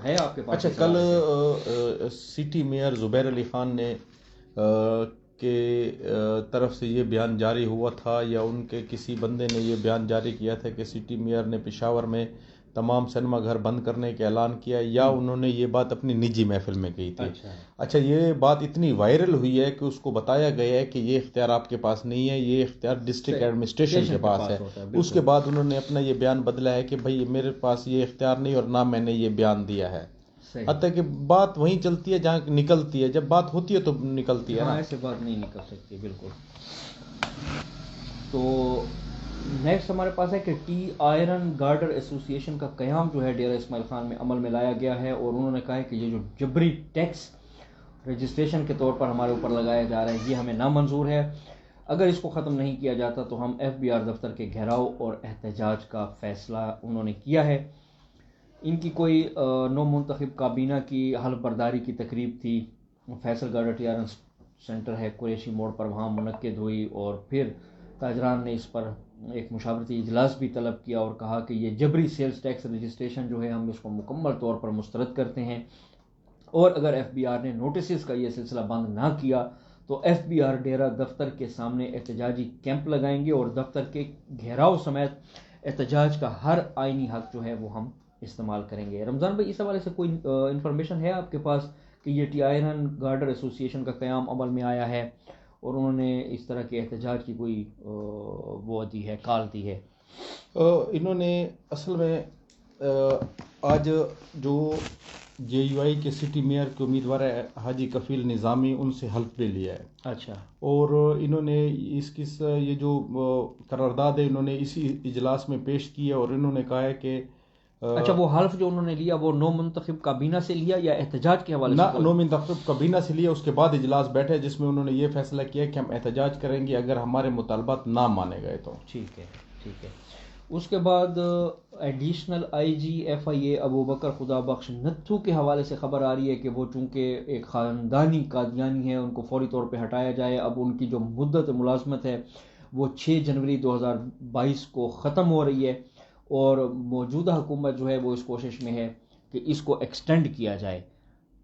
ہے آپ کے پاس؟ اچھا، کل سٹی میئر زبیر علی خان نے کے طرف سے یہ بیان جاری ہوا تھا یا ان کے کسی بندے نے یہ بیان جاری کیا تھا کہ سٹی میئر نے پشاور میں تمام سنیما گھر بند کرنے کا اعلان کیا، یا انہوں نے یہ بات اپنی نجی محفل میں کہی تھی؟ اچھا، یہ بات اتنی وائرل ہوئی ہے کہ اس کو بتایا گیا ہے کہ یہ اختیار آپ کے پاس نہیں ہے، یہ اختیار ڈسٹرکٹ ایڈمنسٹریشن کے پاس ہے. اس کے بعد انہوں نے اپنا یہ بیان بدلا ہے کہ بھائی میرے پاس یہ اختیار نہیں اور نہ میں نے یہ بیان دیا ہے. حتیٰ کہ بات وہیں چلتی ہے جہاں نکلتی ہے، جب بات ہوتی ہے تو نکلتی ہے نا، ایسے بات نہیں نکل سکتی. بالکل. تو نیکسٹ ہمارے پاس ہے کہ ٹی آئرن گارڈر ایسوسی ایشن کا قیام جو ہے ڈیرہ اسماعیل خان میں عمل میں لایا گیا ہے، اور انہوں نے کہا ہے کہ یہ جو جبری ٹیکس رجسٹریشن کے طور پر ہمارے اوپر لگایا جا رہا ہے یہ ہمیں نامنظور ہے. اگر اس کو ختم نہیں کیا جاتا تو ہم FBR دفتر کے گھیراؤ اور احتجاج کا فیصلہ انہوں نے کیا ہے. ان کی کوئی نو منتخب کابینہ کی حلف برداری کی تقریب تھی، Faisal girder T iron centre ہے قریشی موڑ پر، وہاں منعقد ہوئی، اور پھر تاجران نے اس پر ایک مشاورتی اجلاس بھی طلب کیا اور کہا کہ یہ جبری سیلز ٹیکس رجسٹریشن جو ہے ہم اس کو مکمل طور پر مسترد کرتے ہیں، اور اگر FBR نے نوٹسز کا یہ سلسلہ بند نہ کیا تو FBR ڈیرہ دفتر کے سامنے احتجاجی کیمپ لگائیں گے اور دفتر کے گھیراؤ سمیت احتجاج کا ہر آئینی حق جو ہے وہ ہم استعمال کریں گے. رمضان بھائی اس حوالے سے کوئی انفارمیشن ہے آپ کے پاس کہ یہ ٹی آئرن گارڈر ایسوسی ایشن کا قیام عمل میں آیا ہے اور انہوں نے اس طرح کے احتجاج کی کوئی وہ دی ہے، کال دی ہے؟ انہوں نے اصل میں آج جو جے یو آئی کے سٹی میئر کے امیدوار ہے حاجی کفیل نظامی، ان سے حلف لے لیا ہے. اچھا. اور انہوں نے یہ جو قرارداد ہے انہوں نے اسی اجلاس میں پیش کی ہے، اور انہوں نے کہا ہے کہ اچھا، وہ حلف جو انہوں نے لیا وہ نو منتخب کابینہ سے لیا یا احتجاج کے حوالے سے؟ نو منتخب کابینہ سے لیا. اس کے بعد اجلاس بیٹھے جس میں انہوں نے یہ فیصلہ کیا کہ ہم احتجاج کریں گے اگر ہمارے مطالبات نہ مانے گئے تو. ٹھیک ہے. اس کے بعد ایڈیشنل آئی جی ایف آئی اے ابو بکر خدا بخش نتھو کے حوالے سے خبر آ رہی ہے کہ وہ چونکہ ایک خاندانی قادیانی ہے، ان کو فوری طور پہ ہٹایا جائے. اب ان کی جو مدت ملازمت ہے وہ 6 جنوری 2022 کو ختم ہو رہی ہے، اور موجودہ حکومت جو ہے وہ اس کوشش میں ہے کہ اس کو ایکسٹینڈ کیا جائے.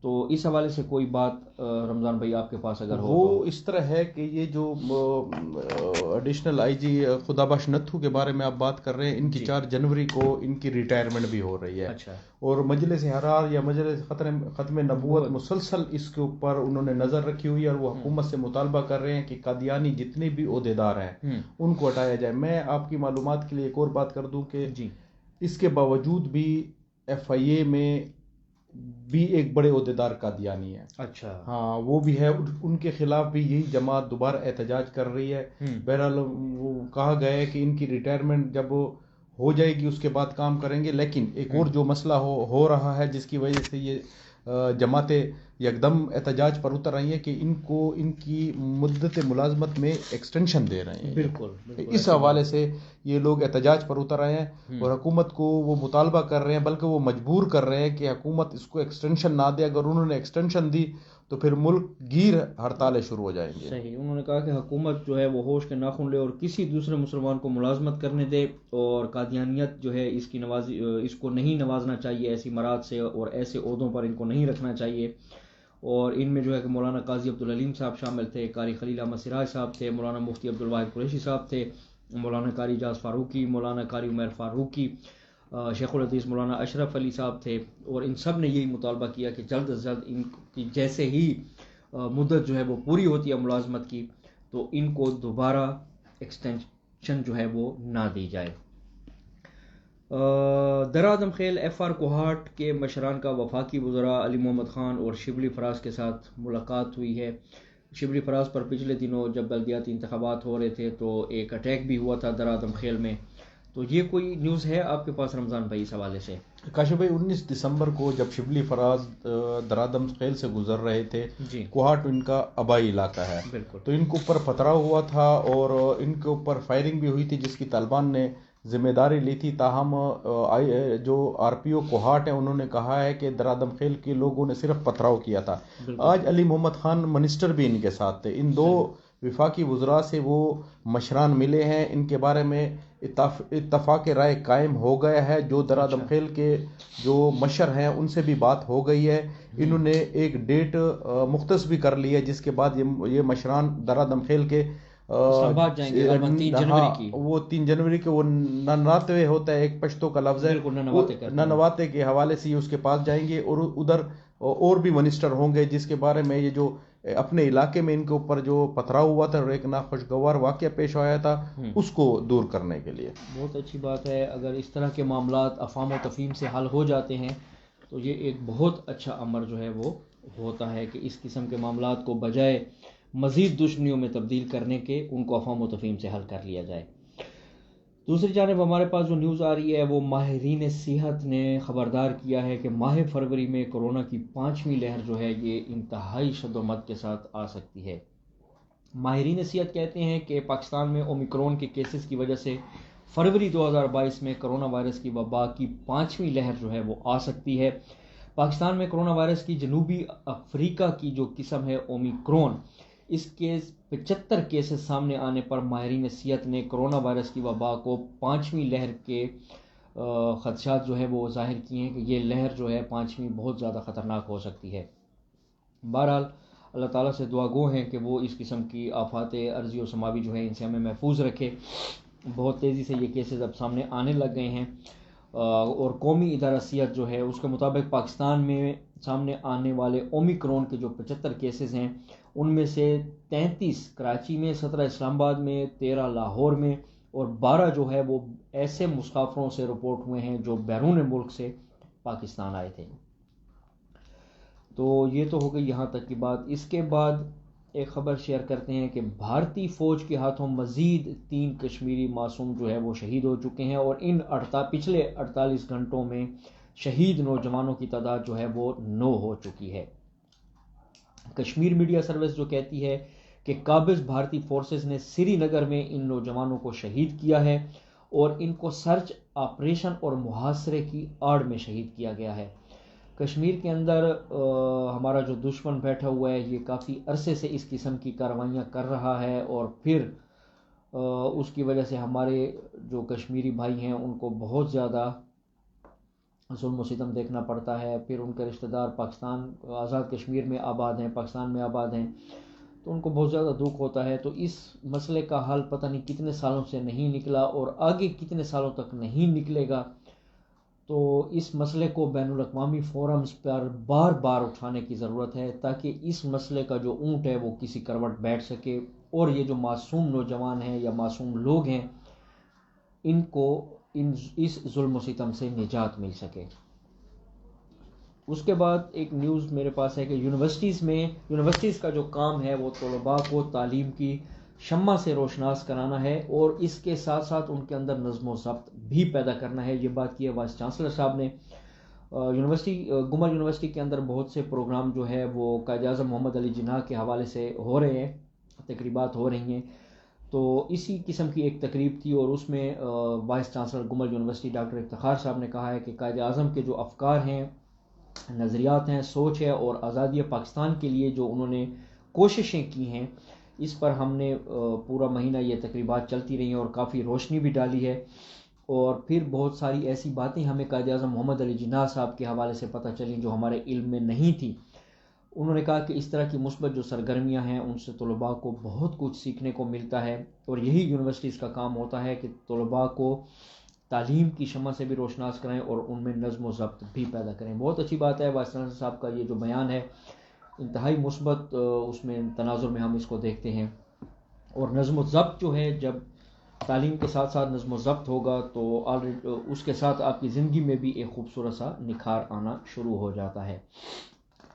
تو اس حوالے سے کوئی بات رمضان بھائی آپ کے پاس اگر ہو؟ وہ اس طرح ہے کہ یہ جو ایڈیشنل آئی جی خدا بخش نتھو کے بارے میں آپ بات کر رہے ہیں، ان کی 4 جنوری کو ان کی ریٹائرمنٹ بھی ہو رہی ہے. اچھا. اور مجلس حرار یا مجلس ختم نبوت مسلسل اس کے اوپر انہوں نے نظر رکھی ہوئی ہے، اور وہ حکومت سے مطالبہ کر رہے ہیں کہ قادیانی جتنے بھی عہدیدار ہیں ان کو ہٹایا جائے. میں آپ کی معلومات کے لیے ایک اور بات کر دوں کہ اس کے باوجود بھی ایف آئی اے میں بھی ایک بڑے عہدیدار قادیانی ہیں. اچھا. ہاں، وہ بھی ہے. ان کے خلاف بھی یہی جماعت دوبارہ احتجاج کر رہی ہے. بہرحال وہ کہا گیا ہے کہ ان کی ریٹائرمنٹ جب ہو جائے گی اس کے بعد کام کریں گے. لیکن ایک اور جو مسئلہ ہو رہا ہے جس کی وجہ سے یہ جماعتیں یکدم احتجاج پر اتر رہی ہیں کہ ان کو ان کی مدت ملازمت میں ایکسٹینشن دے رہے ہیں. بالکل اس حوالے سے یہ لوگ احتجاج پر اتر رہے ہیں اور حکومت کو وہ مطالبہ کر رہے ہیں، بلکہ وہ مجبور کر رہے ہیں کہ حکومت اس کو ایکسٹینشن نہ دے. اگر انہوں نے ایکسٹینشن دی تو پھر ملک گیر ہڑتالیں شروع ہو جائیں گے. صحیح. انہوں نے کہا کہ حکومت جو ہے وہ ہوش کے ناخن لے اور کسی دوسرے مسلمان کو ملازمت کرنے دے، اور قادیانیت جو ہے اس کو نہیں نوازنا چاہیے ایسی مراد سے، اور ایسے عہدوں پر ان کو نہیں رکھنا چاہیے. اور ان میں جو ہے کہ مولانا قاضی عبدالعلیم صاحب شامل تھے، قاری خلیل احمد سراج صاحب تھے، مولانا مفتی عبدالواحد قریشی صاحب تھے، مولانا قاری اجاز فاروقی، مولانا قاری عمیر فاروقی، شیخ الحدیث مولانا اشرف علی صاحب تھے. اور ان سب نے یہی مطالبہ کیا کہ جلد از جلد ان کی جیسے ہی مدت جو ہے وہ پوری ہوتی ہے ملازمت کی تو ان کو دوبارہ ایکسٹینشن جو ہے وہ نہ دی جائے. درآدم خیل ایف آر کوہاٹ کے مشران کا وفاقی وزراء علی محمد خان اور شبلی فراز کے ساتھ ملاقات ہوئی ہے. شبلی فراز پر پچھلے دنوں جب بلدیاتی انتخابات ہو رہے تھے تو ایک اٹیک بھی ہوا تھا درآدم خیل میں. تو یہ کوئی نیوز ہے آپ کے پاس رمضان بھائی اس حوالے سے؟ کاشف بھائی، 19 دسمبر کو جب شبلی فراز درآدم خیل سے گزر رہے تھے، جی، کوہاٹ ان کا آبائی علاقہ ہے، بالکل، تو ان کے اوپر پتھراؤ ہوا تھا اور ان کے اوپر فائرنگ بھی ہوئی تھی جس کی طالبان نے ذمہ داری لی تھی. تاہم جو آر پی او کوہاٹ ہیں انہوں نے کہا ہے کہ درآدم خیل کے لوگوں نے صرف پتھراؤ کیا تھا. آج علی محمد خان منسٹر بھی ان کے ساتھ تھے. ان دو وفاقی وزراء سے وہ مشران ملے ہیں، ان کے بارے میں اتفاق رائے قائم ہو گیا ہے. جو درآدم خیل کے جو مشر ہیں ان سے بھی بات ہو گئی ہے. انہوں نے ایک ڈیٹ مختص بھی کر لی ہے جس کے بعد یہ مشران درآدم خیل کے جائیں گے. 3 جنوری کی وہ 3 جنوری کے وہ ننواتوے ہوتا ہے، ایک پشتو کا لفظ ہے، ننواتے کے حوالے سے یہ اس کے پاس جائیں گے. اور ادھر اور بھی منسٹر ہوں گے جس کے بارے میں یہ جو اپنے علاقے میں ان کے اوپر جو پتھراؤ ہوا تھا اور ایک ناخوشگوار واقعہ پیش آیا تھا اس کو دور کرنے کے لیے. بہت اچھی بات ہے. اگر اس طرح کے معاملات افہام و تفہیم سے حل ہو جاتے ہیں تو یہ ایک بہت اچھا امر جو ہے وہ ہوتا ہے کہ اس قسم کے معاملات کو بجائے مزید دشمنیوں میں تبدیل کرنے کے ان کو افہام و تفہیم سے حل کر لیا جائے. دوسری جانب ہمارے پاس جو نیوز آ رہی ہے وہ ماہرین صحت نے خبردار کیا ہے کہ ماہ فروری میں کورونا کی 5ویں لہر جو ہے یہ انتہائی شد و مد کے ساتھ آ سکتی ہے. ماہرین صحت کہتے ہیں کہ پاکستان میں اومیکرون کے کیسز کی وجہ سے فروری 2022 میں کرونا وائرس کی وبا کی 5ویں لہر جو ہے وہ آ سکتی ہے. پاکستان میں کرونا وائرس کی جنوبی افریقہ کی جو قسم ہے اومیکرون، اس کے 75 کیسز سامنے آنے پر ماہرین صحت نے کرونا وائرس کی وبا کو 5ویں لہر کے خدشات جو ہے وہ ظاہر کیے ہیں کہ یہ لہر جو ہے 5ویں بہت زیادہ خطرناک ہو سکتی ہے. بہرحال اللہ تعالیٰ سے دعا گو ہیں کہ وہ اس قسم کی آفات ارضی و سماوی جو ہے ان سے ہمیں محفوظ رکھے. بہت تیزی سے یہ کیسز اب سامنے آنے لگ گئے ہیں اور قومی ادارہ صحت جو ہے اس کے مطابق پاکستان میں سامنے آنے والے اومیکرون کے جو 75 کیسز ہیں ان میں سے 33 کراچی میں، 17 اسلام آباد میں، 13 لاہور میں اور 12 جو ہے وہ ایسے مسافروں سے رپورٹ ہوئے ہیں جو بیرون ملک سے پاکستان آئے تھے. تو یہ تو ہو گئی یہاں تک کی بات. اس کے بعد ایک خبر شیئر کرتے ہیں کہ بھارتی فوج کے ہاتھوں مزید 3 کشمیری معصوم جو ہے وہ شہید ہو چکے ہیں اور ان پچھلے 48 گھنٹوں میں شہید نوجوانوں کی تعداد جو ہے وہ 9 ہو چکی ہے. کشمیر میڈیا سروس جو کہتی ہے کہ قابض بھارتی فورسز نے سری نگر میں ان نوجوانوں کو شہید کیا ہے اور ان کو سرچ آپریشن اور محاصرے کی آڑ میں شہید کیا گیا ہے. کشمیر کے اندر ہمارا جو دشمن بیٹھا ہوا ہے یہ کافی عرصے سے اس قسم کی کارروائیاں کر رہا ہے اور پھر اس کی وجہ سے ہمارے جو کشمیری بھائی ہیں ان کو بہت زیادہ ظلم و ستم دیکھنا پڑتا ہے. پھر ان کے رشتہ دار پاکستان آزاد کشمیر میں آباد ہیں، پاکستان میں آباد ہیں، تو ان کو بہت زیادہ دکھ ہوتا ہے. تو اس مسئلے کا حل پتہ نہیں کتنے سالوں سے نہیں نکلا اور آگے کتنے سالوں تک نہیں نکلے گا. تو اس مسئلے کو بین الاقوامی فورمز پر بار بار اٹھانے کی ضرورت ہے تاکہ اس مسئلے کا جو اونٹ ہے وہ کسی کروٹ بیٹھ سکے اور یہ جو معصوم نوجوان ہیں یا معصوم لوگ ہیں ان کو اس ظلم و ستم سے نجات مل سکے. اس کے بعد ایک نیوز میرے پاس ہے کہ یونیورسٹیز کا جو کام ہے وہ طلباء کو تعلیم کی شمع سے روشناس کرانا ہے اور اس کے ساتھ ساتھ ان کے اندر نظم و ضبط بھی پیدا کرنا ہے. یہ بات کی ہے وائس چانسلر صاحب نے. گمل یونیورسٹی کے اندر بہت سے پروگرام جو ہے وہ قائد اعظم محمد علی جناح کے حوالے سے ہو رہے ہیں، تقریبات ہو رہی ہیں. تو اسی قسم کی ایک تقریب تھی اور اس میں vice chancellor Gomal university doctor Iftikhar صاحب نے کہا ہے کہ قائد اعظم کے جو افکار ہیں، نظریات ہیں، سوچ ہے اور آزادی پاکستان کے لیے جو انہوں نے کوششیں کی ہیں اس پر ہم نے پورا مہینہ یہ تقریبات چلتی رہی ہیں اور کافی روشنی بھی ڈالی ہے. اور پھر بہت ساری ایسی باتیں ہمیں قائد اعظم محمد علی جناح صاحب کے حوالے سے پتہ چلیں جو ہمارے علم میں نہیں تھی. انہوں نے کہا کہ اس طرح کی مثبت جو سرگرمیاں ہیں ان سے طلباء کو بہت کچھ سیکھنے کو ملتا ہے اور یہی یونیورسٹیز کا کام ہوتا ہے کہ طلباء کو تعلیم کی شمع سے بھی روشناس کریں اور ان میں نظم و ضبط بھی پیدا کریں. بہت اچھی بات ہے وائس چانسلر صاحب کا یہ جو بیان ہے انتہائی مثبت، اس میں تناظر میں ہم اس کو دیکھتے ہیں. اور نظم و ضبط جو ہے، جب تعلیم کے ساتھ ساتھ نظم و ضبط ہوگا تو اس کے ساتھ آپ کی زندگی میں بھی ایک خوبصورت سا نکھار آنا شروع ہو جاتا ہے.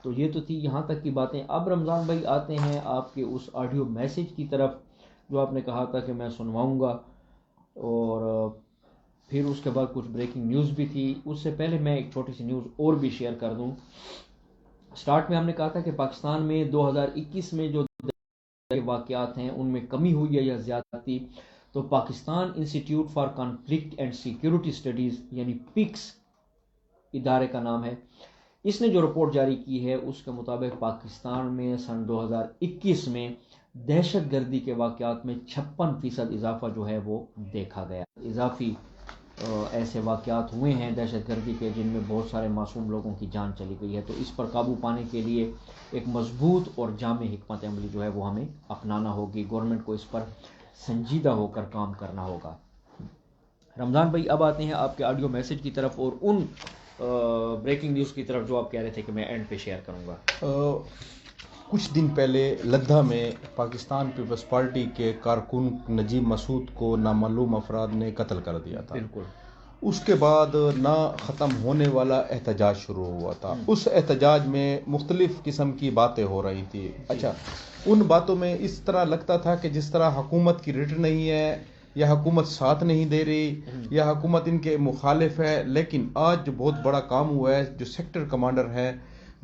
تو یہ تو تھی یہاں تک کی باتیں. اب رمضان بھائی آتے ہیں آپ کے اس آڈیو میسیج کی طرف جو آپ نے کہا تھا کہ میں سنواؤں گا، اور پھر اس کے بعد کچھ بریکنگ نیوز بھی تھی. اس سے پہلے میں ایک چھوٹی سی نیوز اور بھی شیئر کر دوں. سٹارٹ میں ہم نے کہا تھا کہ پاکستان میں 2021 میں جو واقعات ہیں ان میں کمی ہوئی ہے یا زیادتی، تو Pakistan institute for conflict and security studies یعنی پکس ادارے کا نام ہے، اس نے جو رپورٹ جاری کی ہے اس کے مطابق پاکستان میں سن 2021 میں دہشت گردی کے واقعات میں 56% اضافہ جو ہے وہ دیکھا گیا. اضافی ایسے واقعات ہوئے ہیں دہشت گردی کے جن میں بہت سارے معصوم لوگوں کی جان چلی گئی ہے. تو اس پر قابو پانے کے لیے ایک مضبوط اور جامع حکمت عملی جو ہے وہ ہمیں اپنانا ہوگی. گورنمنٹ کو اس پر سنجیدہ ہو کر کام کرنا ہوگا. رمضان بھائی اب آتے ہیں آپ کے آڈیو میسیج کی طرف اور ان بریکنگ نیوز کی طرف جو آپ کہہ رہے تھے کہ میں اینڈ پہ شیئر کروں گا. کچھ دن پہلے لدھا میں پاکستان پیپلز پارٹی کے کارکن نجیب مسعود کو نامعلوم افراد نے قتل کر دیا تھا. بالکل. اس کے بعد نہ ختم ہونے والا احتجاج شروع ہوا تھا. اس احتجاج میں مختلف قسم کی باتیں ہو رہی تھی. اچھا، ان باتوں میں اس طرح لگتا تھا کہ جس طرح حکومت کی رٹ نہیں ہے یا حکومت ساتھ نہیں دے رہی یا حکومت ان کے مخالف ہے. لیکن آج جو بہت بڑا کام ہوا ہے، جو سیکٹر کمانڈر ہے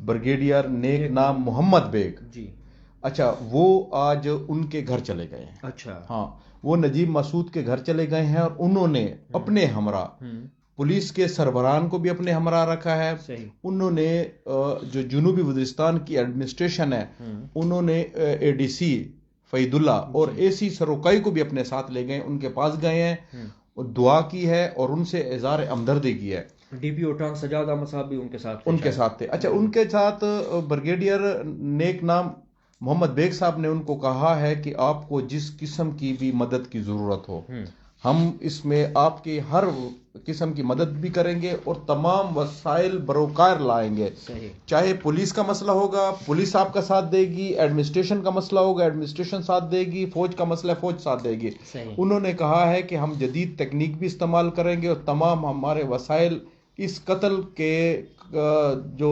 بریگیڈیئر نیک نام محمد بیگ جی، اچھا وہ آج ان کے گھر چلے گئے ہیں. اچھا ہاں، وہ نجیب مسعود کے گھر چلے گئے ہیں اور انہوں نے اپنے ہمراہ پولیس کے سربراہان کو بھی اپنے ہمراہ رکھا ہے. انہوں نے جو جنوبی وزیرستان کی ایڈمنسٹریشن ہے انہوں نے اے ڈی سی فعید اللہ اور اے سی سروکائی کو بھی اپنے ساتھ لے گئے. ان کے پاس گئے ہیں، دعا کی ہے اور ان سے اظہار ہمدردی کی ہے. ڈی پی او ٹانگ سجاد احمد صاحب بھی ان کے ساتھ تھے. اچھا، ان کے ساتھ بریگیڈیئر نیک نام محمد بیگ صاحب نے ان کو کہا ہے کہ آپ کو جس قسم کی بھی مدد کی ضرورت ہو ہم اس میں آپ کی ہر قسم کی مدد بھی کریں گے اور تمام وسائل بروکار لائیں گے. چاہے پولیس کا مسئلہ ہوگا پولیس آپ کا ساتھ دے گی، ایڈمنسٹریشن کا مسئلہ ہوگا ایڈمنسٹریشن ساتھ دے گی، فوج کا مسئلہ فوج ساتھ دے گی. انہوں نے کہا ہے کہ ہم جدید تکنیک بھی استعمال کریں گے اور تمام ہمارے وسائل اس قتل کے جو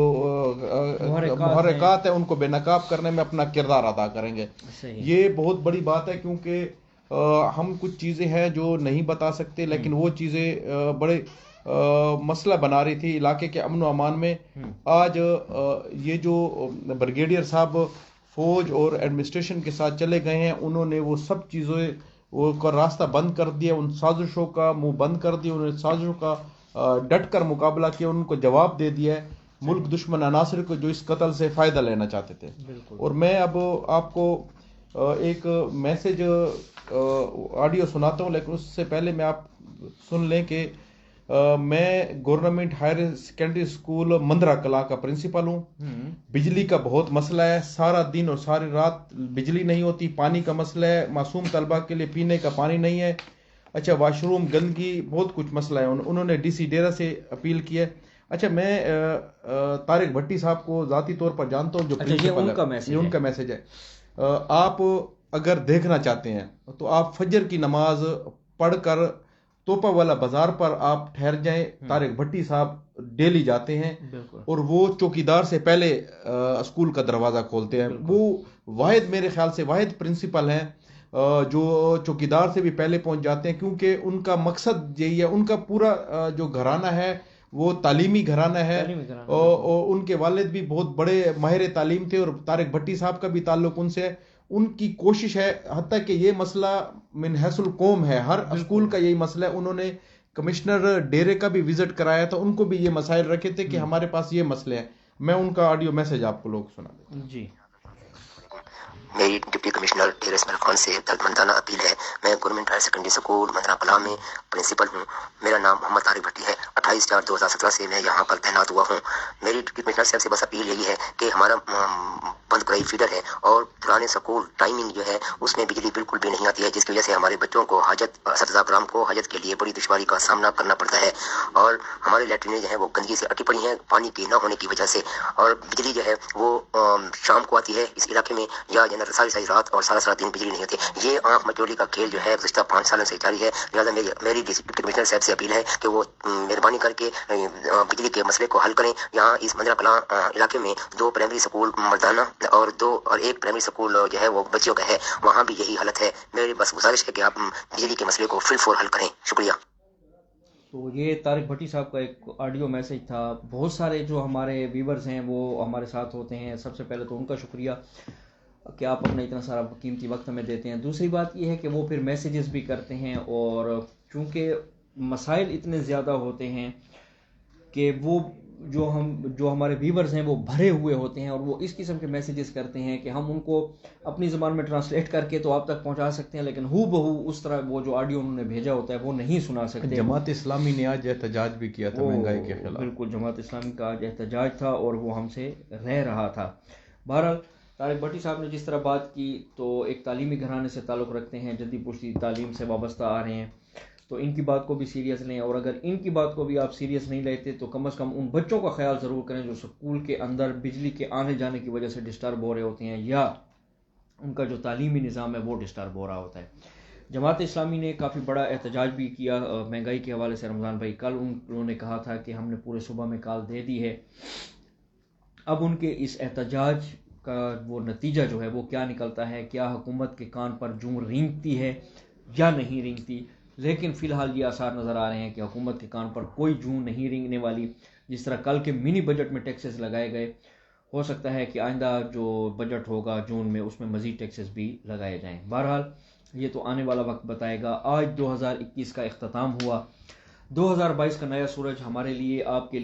محرکات ہیں ان کو بے نقاب کرنے میں اپنا کردار ادا کریں گے. یہ بہت بڑی بات ہے کیونکہ ہم کچھ چیزیں ہیں جو نہیں بتا سکتے، لیکن وہ چیزیں بڑے مسئلہ بنا رہی تھی علاقے کے امن و امان میں. آج یہ جو بریگیڈیئر صاحب فوج اور ایڈمنسٹریشن کے ساتھ چلے گئے ہیں، انہوں نے وہ سب چیزیں وہ کا راستہ بند کر دیا، ان سازشوں کا منہ بند کر دیا، انہوں نے سازشوں کا ڈٹ کر مقابلہ کیا، ان کو جواب دے دیا ہے ملک دشمن عناصر کو جو اس قتل سے فائدہ لینا چاہتے تھے. اور میں اب آپ کو ایک میسج آڈیو سناتا ہوں، لیکن اس سے پہلے میں آپ سن لیں کہ میں government higher secondary school Mandra Kalan کا پرنسپل ہوں. بجلی کا بہت مسئلہ ہے، سارا دن اور ساری رات بجلی نہیں ہوتی. پانی کا مسئلہ ہے، معصوم طلبہ کے لیے پینے کا پانی نہیں ہے. اچھا واش روم گندگی بہت کچھ مسئلہ ہے. انہوں نے ڈی سی ڈیرہ سے اپیل کی ہے. اچھا میں طارق بھٹی صاحب کو ذاتی طور پر جانتا ہوں جو پرنسپل ہے، یہ ان کا میسج ہے. آپ اگر دیکھنا چاہتے ہیں تو آپ فجر کی نماز پڑھ کر توپا والا بازار پر آپ ٹھہر جائیں. طارق بھٹی صاحب ڈیلی جاتے ہیں اور وہ چوکیدار سے پہلے اسکول کا دروازہ کھولتے ہیں. وہ واحد میرے خیال سے واحد پرنسپل ہیں جو چوکیدار سے بھی پہلے پہنچ جاتے ہیں، کیونکہ ان کا مقصد یہی ہے. ان کا پورا جو گھرانہ ہے وہ تعلیمی گھرانہ ہے اور ان کے والد بھی بہت بڑے ماہر تعلیم تھے اور طارق بھٹی صاحب کا بھی تعلق ان سے ہے. ان کی کوشش ہے، حتیٰ کہ یہ مسئلہ من حیث القوم ہے، ہر اسکول کا یہی مسئلہ ہے. انہوں نے کمشنر ڈیرے کا بھی وزٹ کرایا تھا، ان کو بھی یہ مسائل رکھے تھے کہ ہمارے پاس یہ مسئلے ہیں. میں ان کا آڈیو میسج آپ کو لوگ سنا دیتا ہوں. جی میری ڈپٹی کمشنر ڈیرہ اسماعیل خان سے دردمندانہ اپیل ہے. میں government higher secondary school Mandra Kalan میں پرنسپل ہوں. میرا نام محمد طارق بھٹی ہے. 28/4/2017 سے میں یہاں پر تعینات ہوا ہوں. میری ڈپٹی کمشنر صاحب سے بس اپیل یہی ہے کہ ہمارا بند کرائی فیڈر ہے اور پرانے سکول ٹائمنگ جو ہے اس میں بجلی بالکل بھی نہیں آتی ہے، جس کی وجہ سے ہمارے بچوں کو حاجت اساتذہ کرام کو حاجت کے لیے بڑی دشواری کا سامنا کرنا پڑتا ہے. اور ہمارے لیٹرینیں جو ہیں وہ گندگی سے اٹی پڑی ہیں پانی کے نہ ہونے کی وجہ سے. اور بجلی جو ہے وہ شام کو آتی ہے اس علاقے میں، یا ساری رات اور سارا دن بجلی نہیں ہوتی. یہ آنکھ مچولی کا کھیل جو ہے گزشتہ 5 سالوں سے جاری ہے. لہٰذا میری ڈپٹی کمشنر صاحب سے اپیل ہے کہ وہ مہربانی کر کے بجلی کے مسئلے کو حل کریں. یہاں اس مندرہ کلاں علاقے میں 2 پرائمری سکول مردانہ اور 1 پرائمری سکول جو ہے وہ بچیوں کا ہے، وہاں بھی یہی حالت ہے. میری بس گزارش ہے کہ آپ بجلی کے مسئلے کو فی الفور حل کریں. شکریہ. تو یہ طارق بھٹی صاحب کا ایک آڈیو میسج تھا. بہت سارے جو ہمارے ویورز ہیں وہ ہمارے ساتھ ہوتے ہیں. سب سے پہلے تو ان کا شکریہ کہ آپ اپنا اتنا سارا قیمتی وقت ہمیں دیتے ہیں. دوسری بات یہ ہے کہ وہ پھر میسیجز بھی کرتے ہیں، اور چونکہ مسائل اتنے زیادہ ہوتے ہیں کہ وہ جو ہمارے ویورز ہیں وہ بھرے ہوئے ہوتے ہیں، اور وہ اس قسم کے میسیجز کرتے ہیں کہ ہم ان کو اپنی زبان میں ٹرانسلیٹ کر کے تو آپ تک پہنچا سکتے ہیں، لیکن ہو بہو اس طرح وہ جو آڈیو انہوں نے بھیجا ہوتا ہے وہ نہیں سنا سکتے. جماعت اسلامی نے آج احتجاج بھی کیا تھا مہنگائی کے خلاف. بالکل جماعت اسلامی کا آج احتجاج تھا اور وہ ہم سے رہ رہا تھا. بہرحال طارق بھٹی صاحب نے جس طرح بات کی تو ایک تعلیمی گھرانے سے تعلق رکھتے ہیں، جدید پشتی تعلیم سے وابستہ آ رہے ہیں، تو ان کی بات کو بھی سیریس لیں. اور اگر ان کی بات کو بھی آپ سیریس نہیں لیتے تو کم از کم ان بچوں کا خیال ضرور کریں جو سکول کے اندر بجلی کے آنے جانے کی وجہ سے ڈسٹرب ہو رہے ہوتے ہیں، یا ان کا جو تعلیمی نظام ہے وہ ڈسٹرب ہو رہا ہوتا ہے. جماعت اسلامی نے کافی بڑا احتجاج بھی کیا مہنگائی کے حوالے سے. رمضان بھائی کل انہوں نے کہا تھا کہ ہم نے پورے صبح میں کال دے دی ہے. اب ان کے اس احتجاج کا وہ نتیجہ جو ہے وہ کیا نکلتا ہے، کیا حکومت کے کان پر جوں رینگتی ہے یا نہیں رینگتی، لیکن فی الحال یہ آثار نظر آ رہے ہیں کہ حکومت کے کان پر کوئی جوں نہیں رینگنے والی. جس طرح کل کے منی بجٹ میں ٹیکسز لگائے گئے، ہو سکتا ہے کہ آئندہ جو بجٹ ہوگا جون میں اس میں مزید ٹیکسز بھی لگائے جائیں. بہرحال یہ تو آنے والا وقت بتائے گا. آج 2021 کا اختتام ہوا. 2022 کا نیا سورج ہمارے لیے آپ کے